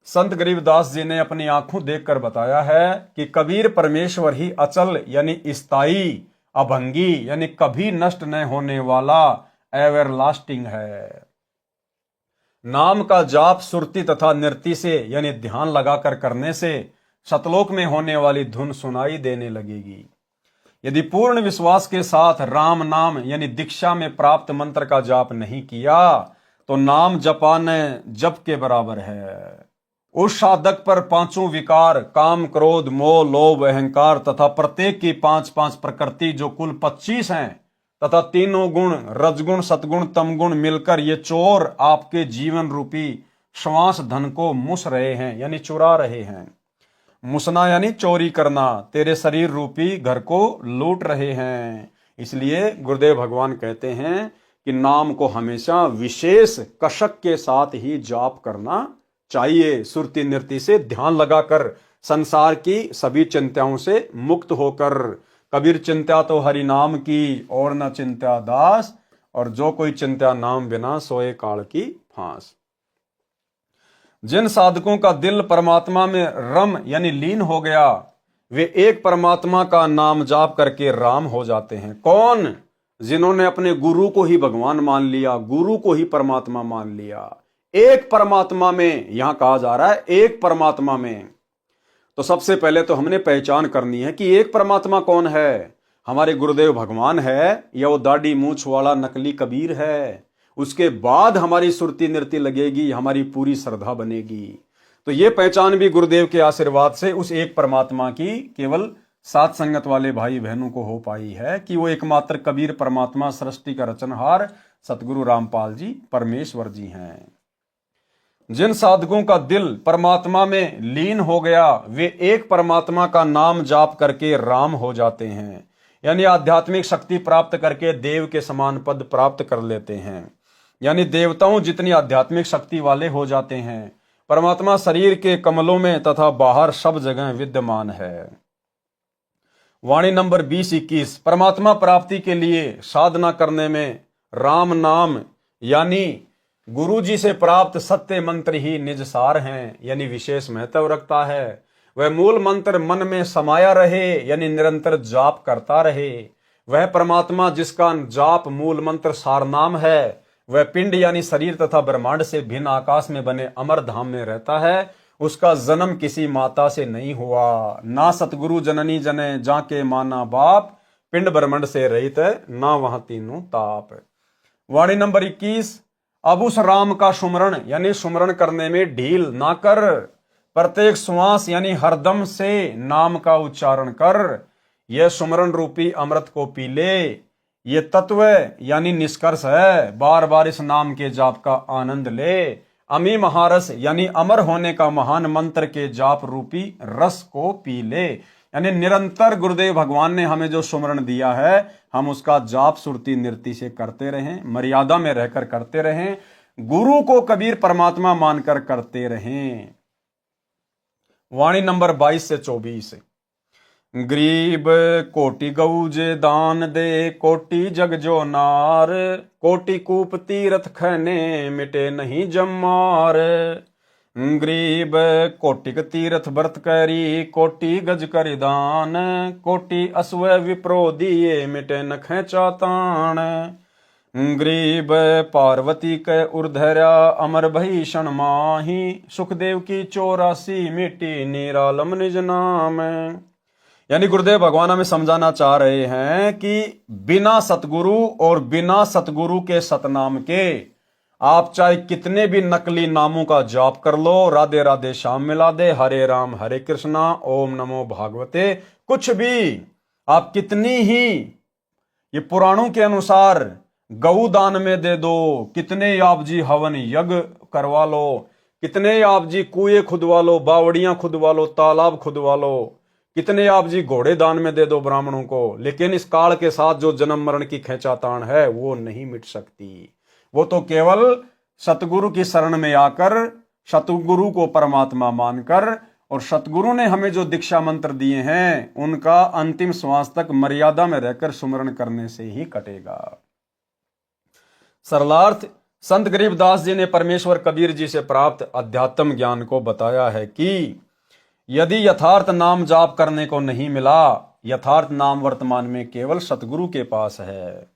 संत गरीबदास जी ने अपनी आंखों देखकर बताया है कि कबीर परमेश्वर ही अचल यानी स्थायी, अभंगी यानी कभी नष्ट न होने वाला, एवर लास्टिंग है। नाम का जाप सुरती तथा नृत्य से यानी ध्यान लगाकर करने से सतलोक में होने वाली धुन सुनाई देने लगेगी। यदि पूर्ण विश्वास के साथ राम नाम यानी दीक्षा में प्राप्त मंत्र का जाप नहीं किया तो नाम जपाने जप के बराबर है। उस साधक पर पांचों विकार काम क्रोध मोह लोभ अहंकार तथा प्रत्येक की 5-5 प्रकृति जो कुल 25 हैं तथा तीनों गुण रजगुण सतगुण तमगुण मिलकर ये चोर आपके जीवन रूपी श्वास धन को मुस रहे हैं यानी चुरा रहे हैं। मुसना यानी चोरी करना, तेरे शरीर रूपी घर को लूट रहे हैं। इसलिए गुरुदेव भगवान कहते हैं कि नाम को हमेशा विशेष कशक के साथ ही जाप करना चाहिए, सुरती नृत्य से ध्यान लगाकर, संसार की सभी चिंताओं से मुक्त होकर। कबीर चिंता तो हरि नाम की और न चिंता दास, और जो कोई चिंता नाम बिना सोए काल की फांस। जिन साधकों का दिल परमात्मा में रम यानी लीन हो गया वे एक परमात्मा का नाम जाप करके राम हो जाते हैं। कौन? जिन्होंने अपने गुरु को ही भगवान मान लिया, गुरु को ही परमात्मा मान लिया। एक परमात्मा में, यहां कहा जा रहा है एक परमात्मा में। तो सबसे पहले तो हमने पहचान करनी है कि एक परमात्मा कौन है। हमारे गुरुदेव भगवान है या वो दाढ़ी मूछ वाला नकली कबीर है। उसके बाद हमारी सुरती नृत्य लगेगी, हमारी पूरी श्रद्धा बनेगी। तो ये पहचान भी गुरुदेव के आशीर्वाद से उस एक परमात्मा की केवल सात संगत वाले भाई बहनों को हो पाई है कि वो एकमात्र कबीर परमात्मा सृष्टि का रचनहार सतगुरु रामपाल जी परमेश्वर जी हैं। जिन साधकों का दिल परमात्मा में लीन हो गया वे एक परमात्मा का नाम जाप करके राम हो जाते हैं, यानी आध्यात्मिक शक्ति प्राप्त करके देव के समान पद प्राप्त कर लेते हैं, यानी देवताओं जितनी आध्यात्मिक शक्ति वाले हो जाते हैं। परमात्मा शरीर के कमलों में तथा बाहर सब जगह विद्यमान है। वाणी नंबर 20-21। परमात्मा प्राप्ति के लिए साधना करने में राम नाम यानी गुरु जी से प्राप्त सत्य मंत्र ही निज सार हैं, यानी विशेष महत्व रखता है। वह मूल मंत्र मन में समाया रहे यानी निरंतर जाप करता रहे। वह परमात्मा जिसका जाप मूल मंत्र सार नाम है वह पिंड यानी शरीर तथा ब्रह्मांड से भिन्न आकाश में बने अमर धाम में रहता है। उसका जन्म किसी माता से नहीं हुआ, ना सतगुरु जननी जने जाके माना बाप, पिंड ब्रह्मांड से रहित ना वहां तीनों ताप। वाणी नंबर 21। अब उस राम का सुमरण यानी सुमरण करने में ढील ना कर, प्रत्येक श्वास यानी हरदम से नाम का उच्चारण कर। यह सुमरण रूपी अमृत को पी ले। ये तत्व यानी निष्कर्ष है, बार बार इस नाम के जाप का आनंद ले। अमी महारस यानी अमर होने का महान मंत्र के जाप रूपी रस को पी ले, यानी निरंतर गुरुदेव भगवान ने हमें जो सुमरण दिया है हम उसका जाप सुरती नृत्य से करते रहें, मर्यादा में रहकर करते रहें, गुरु को कबीर परमात्मा मानकर करते रहें। वाणी नंबर 22-24। गरीब कोटि गऊ जे दान दे, कोटि जग जो नार, कोटि कूप तीरथ खने मिटे नहीं जमार। गरीब कोटिक तीरथ व्रत करी, कोटि गज कर दान, कोटि अश्व विप्रो दिए मिटे न खेचा तान। गरीब पार्वती के उर्धरा अमर भीषण माही, सुखदेव की 84 मिट्टी निरालम निज नाम। यानी गुरुदेव भगवान हमें समझाना चाह रहे हैं कि बिना सतगुरु और बिना सतगुरु के सतनाम के आप चाहे कितने भी नकली नामों का जाप कर लो, राधे राधे श्याम मिला दे, हरे राम हरे कृष्णा ओम नमो भागवते, कुछ भी आप कितनी ही ये पुराणों के अनुसार गऊ दान में दे दो, कितने आप जी हवन यज्ञ करवा लो, कितने आप जी कुएं खुदवा लो, बावड़ियां खुदवा लो, तालाब खुदवा लो, कितने आप जी घोड़े दान में दे दो ब्राह्मणों को, लेकिन इस काल के साथ जो जन्म मरण की खींचातान है वो नहीं मिट सकती। वो तो केवल सतगुरु की शरण में आकर, सतगुरु को परमात्मा मानकर, और सतगुरु ने हमें जो दीक्षा मंत्र दिए हैं उनका अंतिम श्वास तक मर्यादा में रहकर सुमरण करने से ही कटेगा। सरलार्थ संत गरीबदास जी ने परमेश्वर कबीर जी से प्राप्त अध्यात्म ज्ञान को बताया है कि यदि यथार्थ नाम जाप करने को नहीं मिला, यथार्थ नाम वर्तमान में केवल सतगुरु के पास है,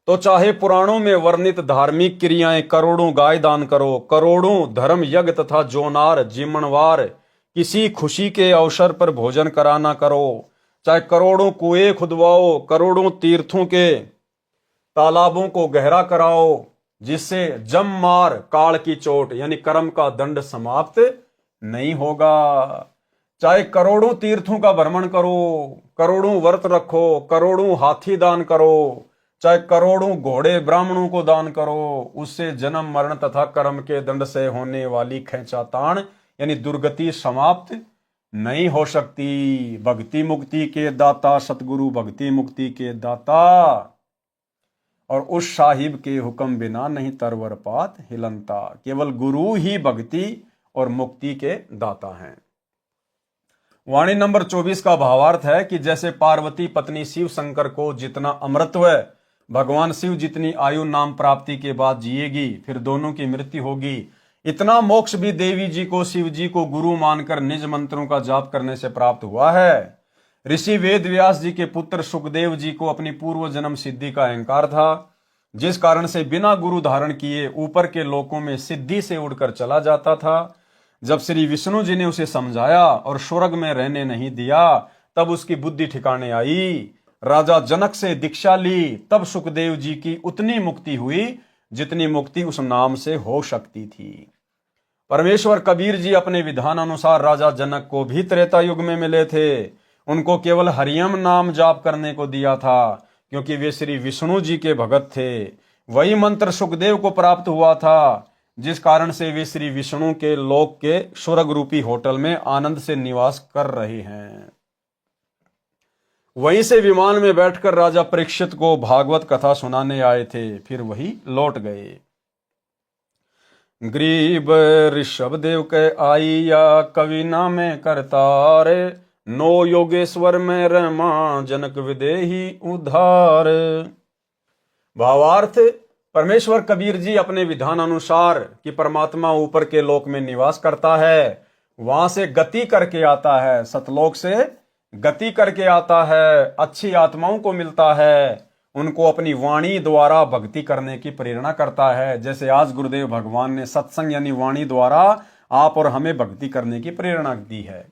तो चाहे पुराणों में वर्णित धार्मिक क्रियाएं करोड़ों गाय दान करो, करोड़ों धर्म यज्ञ तथा जोनार जिमणवार किसी खुशी के अवसर पर भोजन कराना करो, चाहे करोड़ों कुएं खुदवाओ, करोड़ों तीर्थों के तालाबों को गहरा कराओ, जिससे जम मार काल की चोट यानी कर्म का दंड समाप्त नहीं होगा। चाहे करोड़ों तीर्थों का भ्रमण करो, करोड़ों व्रत रखो, करोड़ों हाथी दान करो, चाहे करोड़ों घोड़े ब्राह्मणों को दान करो, उससे जन्म मरण तथा कर्म के दंड से होने वाली खींचातान यानी दुर्गति समाप्त नहीं हो सकती। भक्ति मुक्ति के दाता सतगुरु भक्ति मुक्ति के दाता, और उस साहिब के हुक्म बिना नहीं तरवर पात हिलनता। केवल गुरु ही भक्ति और मुक्ति के दाता हैं। वाणी नंबर 24 का भावार्थ है कि जैसे पार्वती पत्नी शिव शंकर को जितना अमृतत्व भगवान शिव जितनी आयु नाम प्राप्ति के बाद जिएगी, फिर दोनों की मृत्यु होगी, इतना मोक्ष भी देवी जी को शिव जी को गुरु मानकर निज मंत्रों का जाप करने से प्राप्त हुआ है। ऋषि वेद व्यास जी के पुत्र सुखदेव जी को अपनी पूर्व जन्म सिद्धि का अहंकार था, जिस कारण से बिना गुरु धारण किए ऊपर के लोकों में सिद्धि से उड़कर चला जाता था। जब श्री विष्णु जी ने उसे समझाया और स्वर्ग में रहने नहीं दिया, तब उसकी बुद्धि ठिकाने आई। राजा जनक से दीक्षा ली, तब सुखदेव जी की उतनी मुक्ति हुई जितनी मुक्ति उस नाम से हो सकती थी। परमेश्वर कबीर जी अपने विधान अनुसार राजा जनक को भी त्रेता युग में मिले थे। उनको केवल हरियम नाम जाप करने को दिया था, क्योंकि वे श्री विष्णु जी के भगत थे। वही मंत्र सुखदेव को प्राप्त हुआ था, जिस कारण से वे श्री विष्णु के लोक के स्वर्ग रूपी होटल में आनंद से निवास कर रहे हैं। वहीं से विमान में बैठकर राजा परीक्षित को भागवत कथा सुनाने आए थे, फिर वही लौट गए। गरीब ऋषभ देव के आईया कवि नामे करतार, नो योगेश्वर में रमा जनक विदेही उधार। भावार्थ, परमेश्वर कबीर जी अपने विधान अनुसार कि परमात्मा ऊपर के लोक में निवास करता है, वहां से गति करके आता है, सतलोक से गति करके आता है, अच्छी आत्माओं को मिलता है, उनको अपनी वाणी द्वारा भक्ति करने की प्रेरणा करता है। जैसे आज गुरुदेव भगवान ने सत्संग यानी वाणी द्वारा आप और हमें भक्ति करने की प्रेरणा दी है।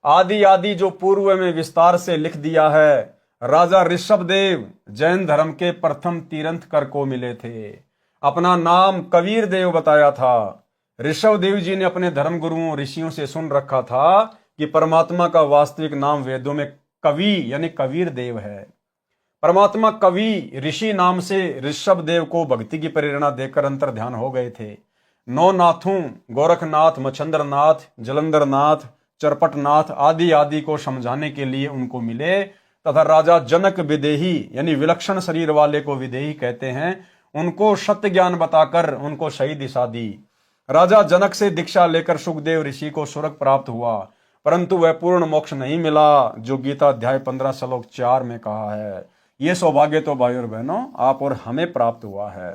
आदि आदि जो पूर्व में विस्तार से लिख दिया है। राजा ऋषभ देव जैन धर्म के प्रथम तीर्थंकर को मिले थे। अपना नाम कबीर देव बताया था। ऋषभ देव जी ने अपने धर्म गुरुओं ऋषियों से सुन रखा था कि परमात्मा का वास्तविक नाम वेदों में कवि यानी कबीर देव है। परमात्मा कवि ऋषि नाम से ऋषभ देव को भक्ति की प्रेरणा देकर अंतर ध्यान हो गए थे। नौ नाथों गोरखनाथ, मच्छंद्रनाथ, जलंधरनाथ, चरपटनाथ आदि आदि को समझाने के लिए उनको मिले तथा राजा जनक विदेही यानी विलक्षण शरीर वाले को विदेही कहते हैं, उनको सत्य ज्ञान बताकर उनको सही दिशा दी। राजा जनक से दीक्षा लेकर सुखदेव ऋषि को स्वर्ग प्राप्त हुआ, परंतु वह पूर्ण मोक्ष नहीं मिला, जो गीता अध्याय 15 श्लोक 4 में कहा है। ये सौभाग्य तो भाई और बहनों आप और हमें प्राप्त हुआ है।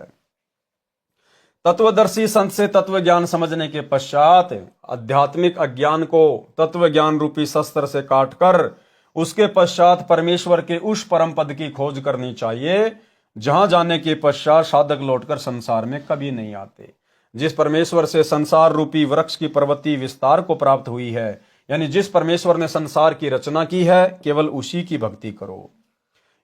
तत्वदर्शी संत से तत्व ज्ञान समझने के पश्चात आध्यात्मिक अज्ञान को तत्व ज्ञान रूपी शस्त्र से काटकर उसके पश्चात परमेश्वर के उस परम पद की खोज करनी चाहिए, जहां जाने के पश्चात साधक लौटकर संसार में कभी नहीं आते। जिस परमेश्वर से संसार रूपी वृक्ष की प्रवृत्ति विस्तार को प्राप्त हुई है, यानी जिस परमेश्वर ने संसार की रचना की है, केवल उसी की भक्ति करो।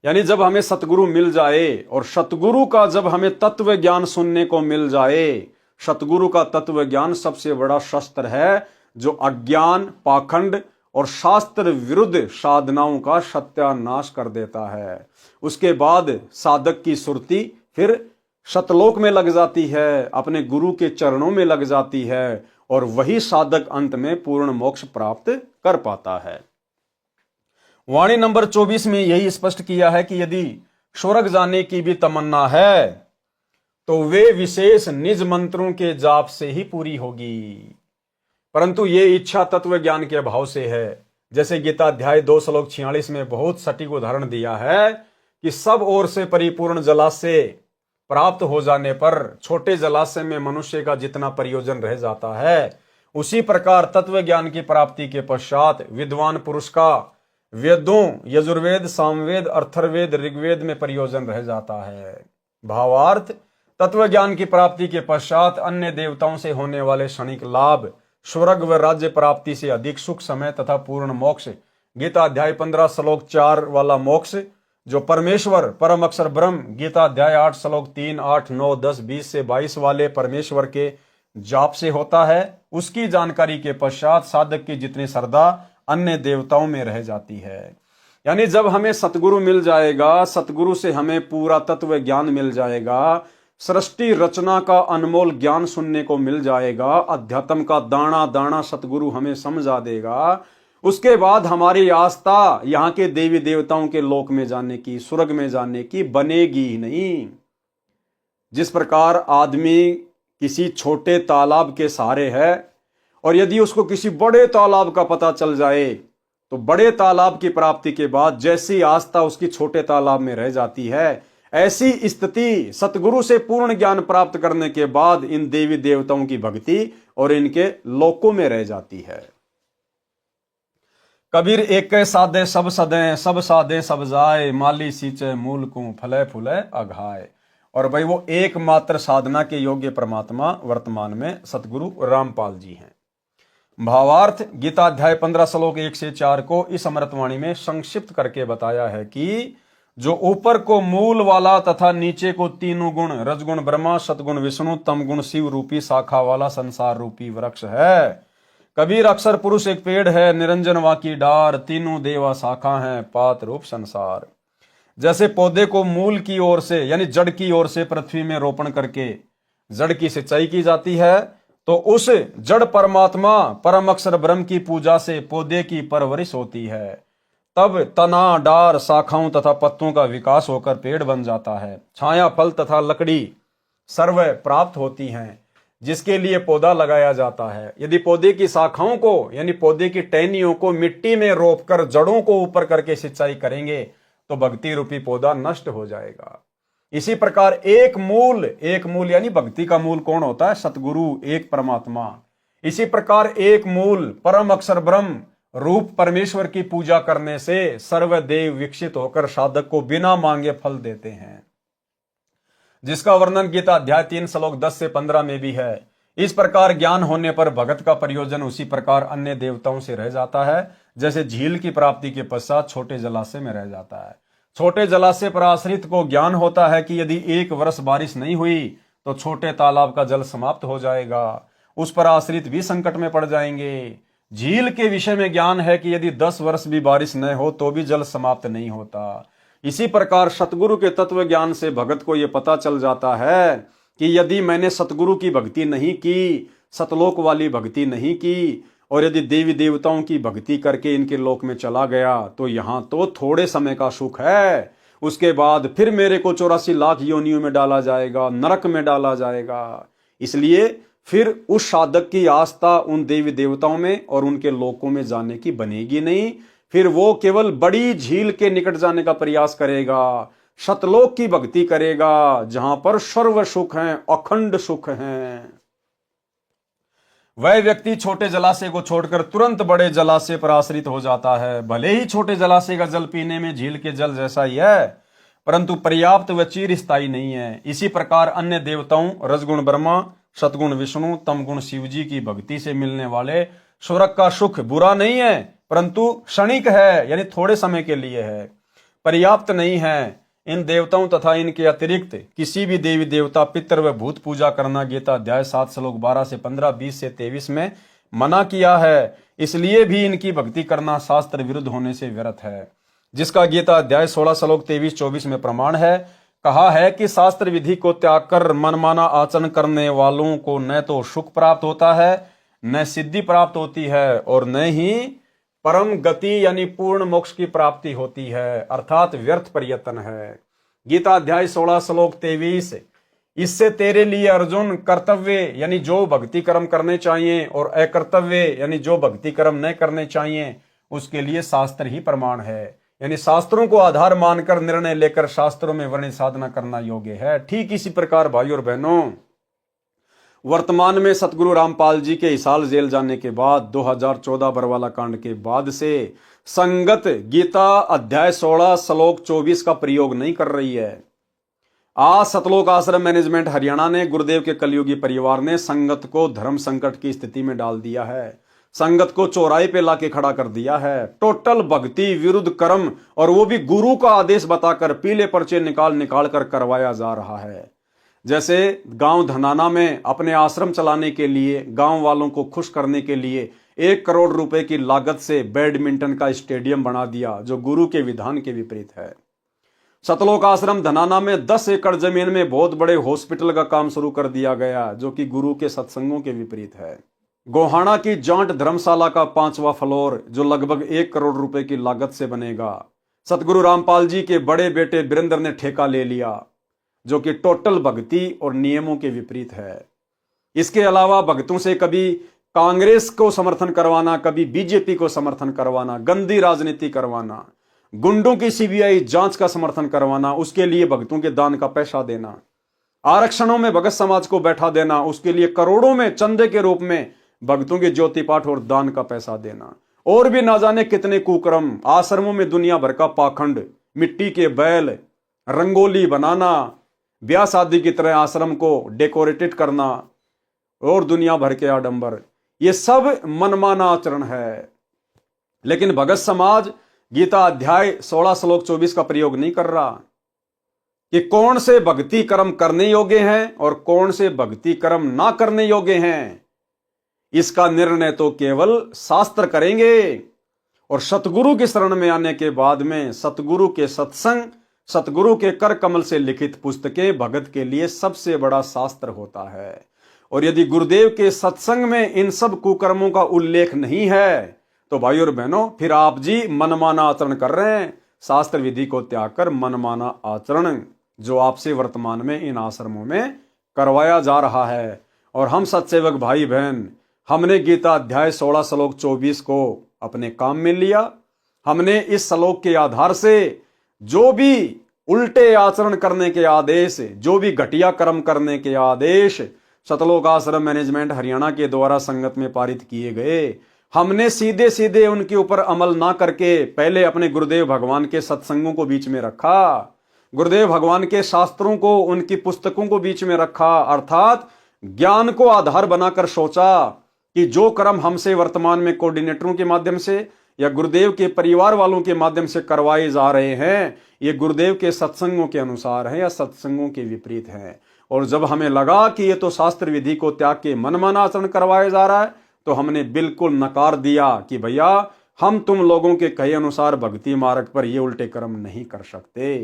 यानी जब हमें सतगुरु मिल जाए और सतगुरु का जब हमें तत्व ज्ञान सुनने को मिल जाए, सतगुरु का तत्व ज्ञान सबसे बड़ा शस्त्र है, जो अज्ञान, पाखंड और शास्त्र विरुद्ध साधनाओं का सत्यानाश कर देता है। उसके बाद साधक की सुरती फिर सतलोक में लग जाती है, अपने गुरु के चरणों में लग जाती है, और वही साधक अंत में पूर्ण मोक्ष प्राप्त कर पाता है। वाणी नंबर 24 में यही स्पष्ट किया है कि यदि स्वर्ग जाने की भी तमन्ना है तो वे विशेष निज मंत्रों के जाप से ही पूरी होगी, परंतु ये इच्छा तत्व ज्ञान के अभाव से है। जैसे गीता अध्याय 2 श्लोक 46 में बहुत सटीक उदाहरण दिया है कि सब ओर से परिपूर्ण जलाशय प्राप्त हो जाने पर छोटे जलाशय में मनुष्य का जितना प्रयोजन रह जाता है, उसी प्रकार तत्व ज्ञान की प्राप्ति के पश्चात विद्वान पुरुष का वेदों यजुर्वेद सामवेद अथर्ववेद ऋग्वेद में प्रयोजन रह जाता है। भावार्थ, तत्व ज्ञान की प्राप्ति के पश्चात अन्य देवताओं से होने वाले क्षणिक लाभ, स्वर्ग व राज्य प्राप्ति से अधिक सुख समय तथा पूर्ण मोक्ष, गीता अध्याय 15 श्लोक 4 वाला मोक्ष जो परमेश्वर परम अक्षर ब्रह्म, गीता अध्याय 8 श्लोक 3 8 9 10 20 से 22 वाले परमेश्वर के जाप से होता है, उसकी जानकारी के पश्चात साधक की जितनी श्रद्धा अन्य देवताओं में रह जाती है। यानी जब हमें सतगुरु मिल जाएगा, सतगुरु से हमें पूरा तत्व ज्ञान मिल जाएगा, सृष्टि रचना का अनमोल ज्ञान सुनने को मिल जाएगा, अध्यात्म का दाना दाना सतगुरु हमें समझा देगा, उसके बाद हमारी आस्था यहाँ के देवी देवताओं के लोक में जाने की, स्वर्ग में जाने की बनेगी ही नहीं। जिस प्रकार आदमी किसी छोटे तालाब के सहारे है और यदि उसको किसी बड़े तालाब का पता चल जाए तो बड़े तालाब की प्राप्ति के बाद जैसी आस्था उसकी छोटे तालाब में रह जाती है, ऐसी स्थिति सतगुरु से पूर्ण ज्ञान प्राप्त करने के बाद इन देवी देवताओं की भक्ति और इनके लोकों में रह जाती है। कबीर एक साधे सब सदे, सब साधे सब जाए, माली सींचे मूल को फले फूले अघाए। और भाई वो एकमात्र साधना के योग्य परमात्मा वर्तमान में सतगुरु रामपाल जी हैं। भावार्थ, गीता अध्याय 15 श्लोक 1 से 4 को इस अमृतवाणी में संक्षिप्त करके बताया है कि जो ऊपर को मूल वाला तथा नीचे को तीनों गुण रजगुण ब्रह्मा, सतगुण विष्णु, तमगुण शिव रूपी शाखा वाला संसार रूपी वृक्ष है। कबीर अक्षर पुरुष एक पेड़ है, निरंजन वाकी डार, तीनों देवा शाखा है, पात रूप संसार। जैसे पौधे को मूल की ओर से यानी जड़ की ओर से पृथ्वी में रोपण करके जड़ की सिंचाई की जाती है, तो उस जड़ परमात्मा परम अक्षर ब्रह्म की पूजा से पौधे की परवरिश होती है। तब तना, डार, शाखाओं तथा पत्तों का विकास होकर पेड़ बन जाता है। छाया, फल तथा लकड़ी सर्व प्राप्त होती हैं, जिसके लिए पौधा लगाया जाता है। यदि पौधे की शाखाओं को यानी पौधे की टहनियों को मिट्टी में रोपकर जड़ों को ऊपर करके सिंचाई करेंगे तो भक्ति रूपी पौधा नष्ट हो जाएगा। इसी प्रकार एक मूल यानी भक्ति का मूल कौन होता है? सतगुरु, एक परमात्मा। इसी प्रकार एक मूल परम अक्षर ब्रह्म रूप परमेश्वर की पूजा करने से सर्वदेव विकसित होकर साधक को बिना मांगे फल देते हैं, जिसका वर्णन गीता अध्याय 3 श्लोक 10 से 15 में भी है। इस प्रकार ज्ञान होने पर भगत का प्रयोजन उसी प्रकार अन्य देवताओं से रह जाता है, जैसे झील की प्राप्ति के पश्चात छोटे जलाशय में रह जाता है। छोटे जलाशय पर आश्रित को ज्ञान होता है कि यदि 1 वर्ष बारिश नहीं हुई तो छोटे तालाब का जल समाप्त हो जाएगा, उस पर आश्रित भी संकट में पड़ जाएंगे। झील के विषय में ज्ञान है कि यदि 10 वर्ष भी बारिश न हो तो भी जल समाप्त नहीं होता। इसी प्रकार सतगुरु के तत्व ज्ञान से भगत को यह पता चल जाता है कि यदि मैंने सतगुरु की भक्ति नहीं की, सतलोक वाली भक्ति नहीं की, और यदि देवी देवताओं की भक्ति करके इनके लोक में चला गया तो यहाँ तो थोड़े समय का सुख है, उसके बाद फिर मेरे को 84 लाख योनियों में डाला जाएगा, नरक में डाला जाएगा। इसलिए फिर उस साधक की आस्था उन देवी देवताओं में और उनके लोकों में जाने की बनेगी नहीं। फिर वो केवल बड़ी झील के निकट जाने का प्रयास करेगा, सतलोक की भक्ति करेगा, जहां पर सर्व सुख है, अखंड सुख है। वह व्यक्ति छोटे जलाशय को छोड़कर तुरंत बड़े जलाशय पर आश्रित हो जाता है। भले ही छोटे जलाशय का जल पीने में झील के जल जैसा ही है, परंतु पर्याप्त व चिरस्थायी नहीं है। इसी प्रकार अन्य देवताओं रजगुण ब्रह्मा, सतगुण विष्णु, तमगुण शिव जी की भक्ति से मिलने वाले स्वर्ग का सुख बुरा नहीं है, परंतु क्षणिक है, यानी थोड़े समय के लिए है, पर्याप्त नहीं है। इन देवताओं तथा इनके अतिरिक्त किसी भी देवी देवता, पितर व भूत पूजा करना गीता अध्याय 7 श्लोक 12 से 15, 20 से 23 में मना किया है। इसलिए भी इनकी भक्ति करना शास्त्र विरुद्ध होने से व्यर्थ है, जिसका गीता अध्याय 16 श्लोक 23-24 में प्रमाण है। कहा है कि शास्त्र विधि को त्याग कर मनमाना आचरण करने वालों को न तो सुख प्राप्त होता है, न सिद्धि प्राप्त होती है, और न ही परम गति यानी पूर्ण मोक्ष की प्राप्ति होती है, अर्थात व्यर्थ प्रयत्न है। गीता अध्याय 16 श्लोक 23, इससे तेरे लिए अर्जुन कर्तव्य यानी जो भक्ति कर्म करने चाहिए और अकर्तव्य यानी जो भक्ति कर्म न करने चाहिए उसके लिए शास्त्र ही प्रमाण है। यानी शास्त्रों को आधार मानकर निर्णय लेकर शास्त्रों में वर्णित साधना करना योग्य है। ठीक इसी प्रकार भाई और बहनों, वर्तमान में सतगुरु रामपाल जी के हिसार जेल जाने के बाद 2014 बरवाला कांड के बाद से संगत गीता अध्याय 16 श्लोक 24 का प्रयोग नहीं कर रही है। आज सतलोक आश्रम मैनेजमेंट हरियाणा ने गुरुदेव के कलयुगी परिवार ने संगत को धर्म संकट की स्थिति में डाल दिया है। संगत को चौराहे पे लाके खड़ा कर दिया है। टोटल भक्ति विरुद्ध कर्म, और वो भी गुरु का आदेश बताकर पीले पर्चे निकाल कर करवाया जा रहा है। जैसे गांव धनाना में अपने आश्रम चलाने के लिए, गांव वालों को खुश करने के लिए 1 करोड़ रुपए की लागत से बैडमिंटन का स्टेडियम बना दिया, जो गुरु के विधान के विपरीत है। सतलोक आश्रम धनाना में 10 एकड़ जमीन में बहुत बड़े हॉस्पिटल का काम शुरू कर दिया गया, जो कि गुरु के सत्संगों के विपरीत है। गोहाना की जांट धर्मशाला का 5वां फ्लोर, जो लगभग 1 करोड़ रुपए की लागत से बनेगा, सतगुरु रामपाल जी के बड़े बेटे वीरेंद्र ने ठेका ले लिया, जो कि टोटल भक्ति और नियमों के विपरीत है। इसके अलावा भक्तों से कभी कांग्रेस को समर्थन करवाना, कभी बीजेपी को समर्थन करवाना, गंदी राजनीति करवाना, गुंडों की सीबीआई जांच का समर्थन करवाना, उसके लिए भक्तों के दान का पैसा देना, आरक्षणों में भगत समाज को बैठा देना, उसके लिए करोड़ों में चंदे के रूप में भक्तों के ज्योति पाठ और दान का पैसा देना, और भी ना जाने कितने कुकर्म, आश्रमों में दुनिया भर का पाखंड, मिट्टी के बैल, रंगोली बनाना, ब्याह शादी की तरह आश्रम को डेकोरेटेड करना और दुनिया भर के आडंबर, ये सब मनमाना आचरण है। लेकिन भगत समाज गीता अध्याय 16 श्लोक 24 का प्रयोग नहीं कर रहा कि कौन से भक्ति कर्म करने योग्य हैं और कौन से भक्ति कर्म ना करने योग्य हैं। इसका निर्णय तो केवल शास्त्र करेंगे, और सतगुरु की शरण में आने के बाद में सतगुरु के सत्संग, सतगुरु के कर कमल से लिखित पुस्तकें भगत के लिए सबसे बड़ा शास्त्र होता है। और यदि गुरुदेव के सत्संग में इन सब कुकर्मों का उल्लेख नहीं है तो भाई और बहनों, फिर आप जी मनमाना आचरण कर रहे हैं। शास्त्र विधि को त्याग कर मनमाना आचरण जो आपसे वर्तमान में इन आश्रमों में करवाया जा रहा है। और हम सत्सेवक भाई बहन, हमने गीता अध्याय 16 श्लोक 24 को अपने काम में लिया। हमने इस श्लोक के आधार से जो भी उल्टे आचरण करने के आदेश, जो भी घटिया कर्म करने के आदेश सतलोक आश्रम मैनेजमेंट हरियाणा के द्वारा संगत में पारित किए गए, हमने सीधे सीधे उनके ऊपर अमल ना करके पहले अपने गुरुदेव भगवान के सत्संगों को बीच में रखा, गुरुदेव भगवान के शास्त्रों को, उनकी पुस्तकों को बीच में रखा, अर्थात ज्ञान को आधार बनाकर सोचा कि जो कर्म हमसे वर्तमान में कोऑर्डिनेटरों के माध्यम से या गुरुदेव के परिवार वालों के माध्यम से करवाए जा रहे हैं, ये गुरुदेव के सत्संगों के अनुसार है या सत्संगों के विपरीत है। और जब हमें लगा कि ये तो शास्त्र विधि को त्याग के मनमाना आचरण करवाया जा रहा है, तो हमने बिल्कुल नकार दिया कि भैया हम तुम लोगों के कहे अनुसार भक्ति मार्ग पर ये उल्टे कर्म नहीं कर सकते।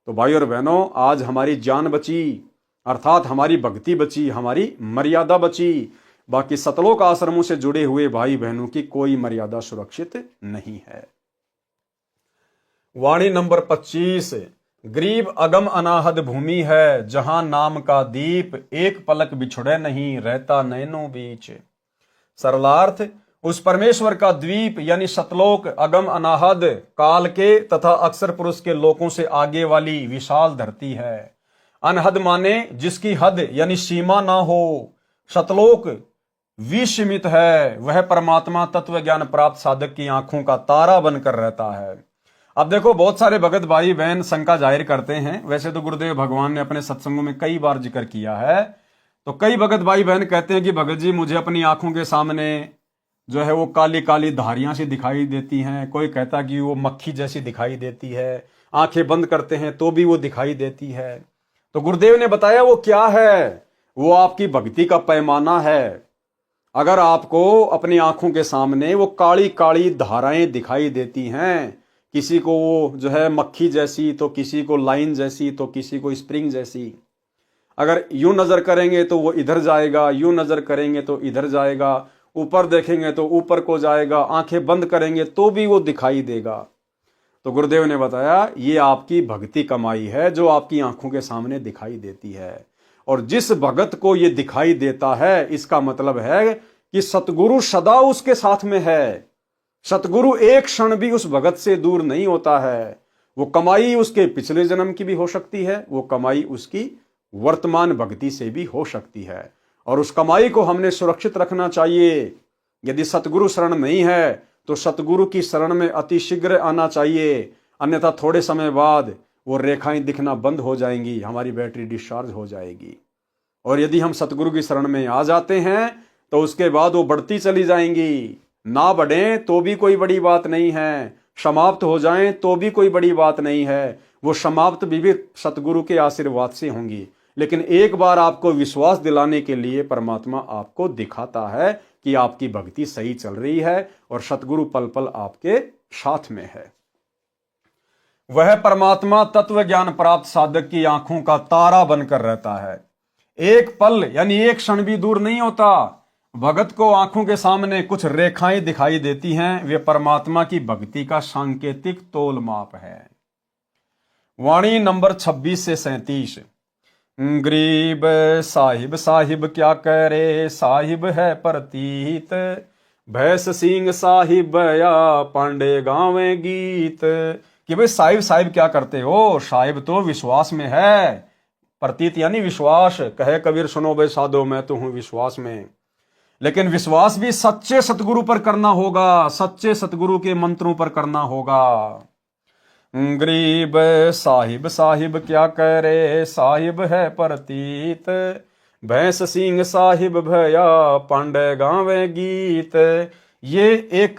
तो भाई और बहनों, आज हमारी जान बची, अर्थात हमारी भक्ति बची, हमारी मर्यादा बची। बाकी सतलोक आश्रमों से जुड़े हुए भाई बहनों की कोई मर्यादा सुरक्षित नहीं है। वाणी नंबर 25, गरीब अगम अनाहद भूमि है, जहां नाम का दीप एक पलक बिछुड़े नहीं, रहता नैनों बीच। सरलार्थ, उस परमेश्वर का द्वीप यानी सतलोक अगम अनाहद काल के तथा अक्षर पुरुष के लोकों से आगे वाली विशाल धरती है। अनहद माने जिसकी हद यानी सीमा ना हो। सतलोक विसीमित है, वह परमात्मा तत्व ज्ञान प्राप्त साधक की आंखों का तारा बनकर रहता है। अब देखो, बहुत सारे भगत भाई बहन शंका जाहिर करते हैं। वैसे तो गुरुदेव भगवान ने अपने सत्संगों में कई बार जिक्र किया है, तो कई भगत भाई बहन कहते हैं कि भगत जी मुझे अपनी आंखों के सामने जो है वो काली काली धारियां सी दिखाई देती हैं। कोई कहता कि वो मक्खी जैसी दिखाई देती है, आंखें बंद करते हैं तो भी वो दिखाई देती है। तो गुरुदेव ने बताया वो क्या है, वो आपकी भक्ति का पैमाना है। अगर आपको अपनी आंखों के सामने वो काली काली धाराएं दिखाई देती हैं, किसी को वो जो है मक्खी जैसी, तो किसी को लाइन जैसी, तो किसी को स्प्रिंग जैसी, अगर यूं नजर करेंगे तो वो इधर जाएगा, यूं नजर करेंगे तो इधर जाएगा, ऊपर देखेंगे तो ऊपर को जाएगा, आंखें बंद करेंगे तो भी वो दिखाई देगा। तो गुरुदेव ने बताया ये आपकी भक्ति कमाई है जो आपकी आंखों के सामने दिखाई देती है। और जिस भगत को ये दिखाई देता है इसका मतलब है कि सतगुरु सदा उसके साथ में है। सतगुरु एक क्षण भी उस भगत से दूर नहीं होता है। वो कमाई उसके पिछले जन्म की भी हो सकती है, वो कमाई उसकी वर्तमान भक्ति से भी हो सकती है। और उस कमाई को हमने सुरक्षित रखना चाहिए। यदि सतगुरु शरण नहीं है तो सतगुरु की शरण में अति शीघ्र आना चाहिए, अन्यथा थोड़े समय बाद वो रेखाएं दिखना बंद हो जाएंगी, हमारी बैटरी डिस्चार्ज हो जाएगी। और यदि हम सतगुरु की शरण में आ जाते हैं तो उसके बाद वो बढ़ती चली जाएंगी। ना बढ़े तो भी कोई बड़ी बात नहीं है, समाप्त हो जाएं तो भी कोई बड़ी बात नहीं है, वो समाप्त भी सतगुरु के आशीर्वाद से होंगी। लेकिन एक बार आपको विश्वास दिलाने के लिए परमात्मा आपको दिखाता है कि आपकी भक्ति सही चल रही है और सतगुरु पल पल आपके साथ में है। वह परमात्मा तत्व ज्ञान प्राप्त साधक की आंखों का तारा बनकर रहता है। एक पल यानी एक क्षण भी दूर नहीं होता। भगत को आंखों के सामने कुछ रेखाएं दिखाई देती हैं, वे परमात्मा की भक्ति का सांकेतिक तोल माप है। वाणी नंबर 26 से 37। गरीब साहिब साहिब क्या करे, साहिब है प्रतीत, भैंस सिंह साहिब या पांडे गावे गीत। कि भाई साहिब साहिब क्या करते हो, साहिब तो विश्वास में है, प्रतीत यानी विश्वास। कहे कबीर सुनो बे साधो मैं तो हूं विश्वास में। लेकिन विश्वास भी सच्चे सतगुरु पर करना होगा, सच्चे सतगुरु के मंत्रों पर करना होगा। गरीब साहिब साहिब क्या करे, साहिब है प्रतीत, भैंस सिंह साहिब भया पांडे गावे गीत। ये एक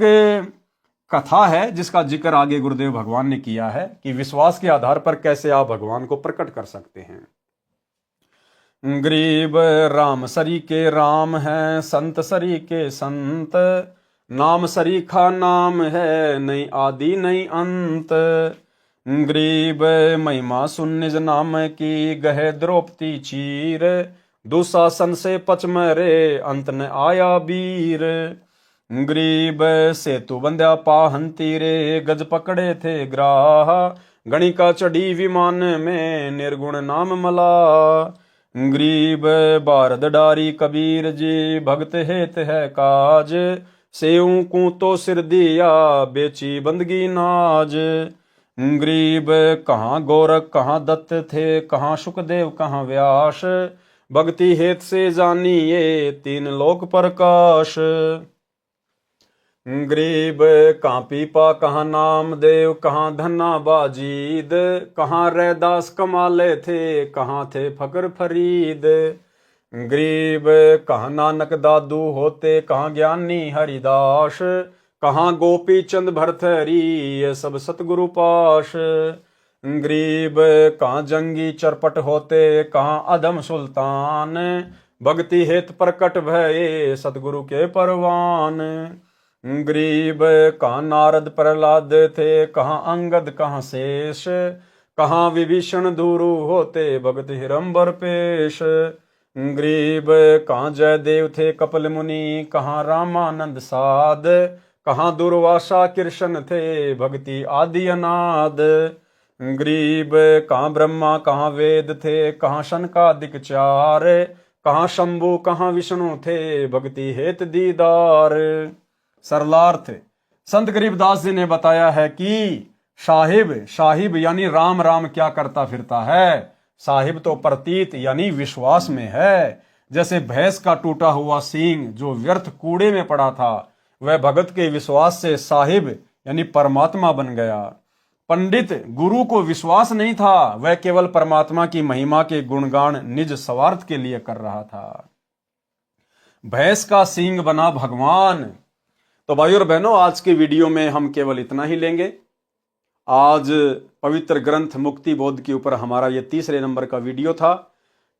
कथा है जिसका जिक्र आगे गुरुदेव भगवान ने किया है कि विश्वास के आधार पर कैसे आप भगवान को प्रकट कर सकते हैं। गरीब राम सरी के राम है, संत सरी के संत, नाम सरीखा नाम है, नहीं आदि नहीं अंत। गरीब महिमा सुन निज नाम की, गहे द्रौपदी चीर, दुशासन से पचमरे अंत न आया वीर। गरीब सेतु बंध्या पाहन तीरे, गज पकड़े थे ग्राह, गणिका चढ़ी विमान में निर्गुण नाम मला। गरीब बारद डारी कबीर जी, भगत हेत है काज, सेऊ को तो सिर दिया बेची बंदगी नाज। गरीब कहाँ गोरख कहाँ दत्त थे, कहाँ सुखदेव कहाँ व्यास, भक्ति हेत से जानिए तीन लोक प्रकाश। गरीब कहाँ पीपा कहाँ नामदेव, कहाँ धन्ना बाजीद, कहाँ रैदास कमाले थे, कहाँ थे फकर फरीद। गरीब कहाँ नानक दादू होते, कहाँ ज्ञानी हरिदास, कहाँ गोपी चंद भरथरी ये सब सतगुरु पाश। गरीब कहाँ जंगी चरपट होते, कहाँ अधम सुल्तान, भक्ति हेत प्रकट भये सतगुरु के परवान। गरीब कहाँ नारद प्रहलाद थे, कहाँ अंगद कहाँ शेष, कहाँ विभीषण दूरु होते भगत हिरंबर पेश। गरीब कहाँ जयदेव थे कपिल मुनि, कहाँ रामानंद साध, कहाँ दुर्वासा कृष्ण थे भक्ति आदि अनाद। गरीब कहाँ ब्रह्मा कहाँ वेद थे, कहाँ शनकादिक चार, कहाँ शंभु कहाँ विष्णु थे भक्ति हेत दीदार। सरलार्थ संत गरीबदास जी ने बताया है कि साहिब यानी राम राम क्या करता फिरता है, साहिब तो प्रतीत यानी विश्वास में है। जैसे भैंस का टूटा हुआ सींग जो व्यर्थ कूड़े में पड़ा था, वह भगत के विश्वास से साहिब यानी परमात्मा बन गया। पंडित गुरु को विश्वास नहीं था, वह केवल परमात्मा की महिमा के गुणगान निज स्वार्थ के लिए कर रहा था। भैंस का सींग बना भगवान। तो भाई और बहनों, आज के वीडियो में हम केवल इतना ही लेंगे। आज पवित्र ग्रंथ मुक्ति बोध के ऊपर हमारा ये 3रे नंबर का वीडियो था।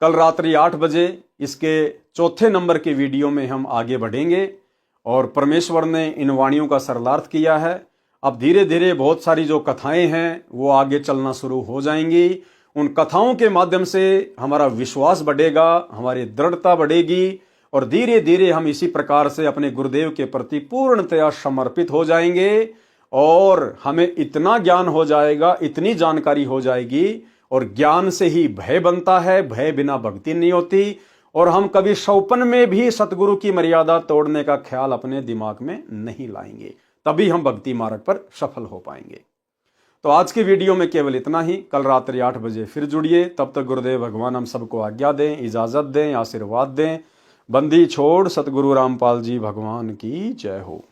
कल रात्रि 8 बजे इसके 4थे नंबर के वीडियो में हम आगे बढ़ेंगे और परमेश्वर ने इन वाणियों का सरलार्थ किया है। अब धीरे धीरे बहुत सारी जो कथाएं हैं वो आगे चलना शुरू हो जाएंगी। उन कथाओं के माध्यम से हमारा विश्वास बढ़ेगा, हमारी दृढ़ता बढ़ेगी और धीरे धीरे हम इसी प्रकार से अपने गुरुदेव के प्रति पूर्णतया समर्पित हो जाएंगे और हमें इतना ज्ञान हो जाएगा, इतनी जानकारी हो जाएगी, और ज्ञान से ही भय बनता है, भय बिना भक्ति नहीं होती, और हम कभी सौपन में भी सतगुरु की मर्यादा तोड़ने का ख्याल अपने दिमाग में नहीं लाएंगे, तभी हम भक्ति मार्ग पर सफल हो पाएंगे। तो आज की वीडियो में केवल इतना ही। कल रात्रि 8 बजे फिर जुड़िए। तब तक गुरुदेव भगवान हम सबको आज्ञा दें, इजाजत दें, आशीर्वाद दें। बंदी छोड़ सतगुरु रामपाल जी भगवान की जय हो।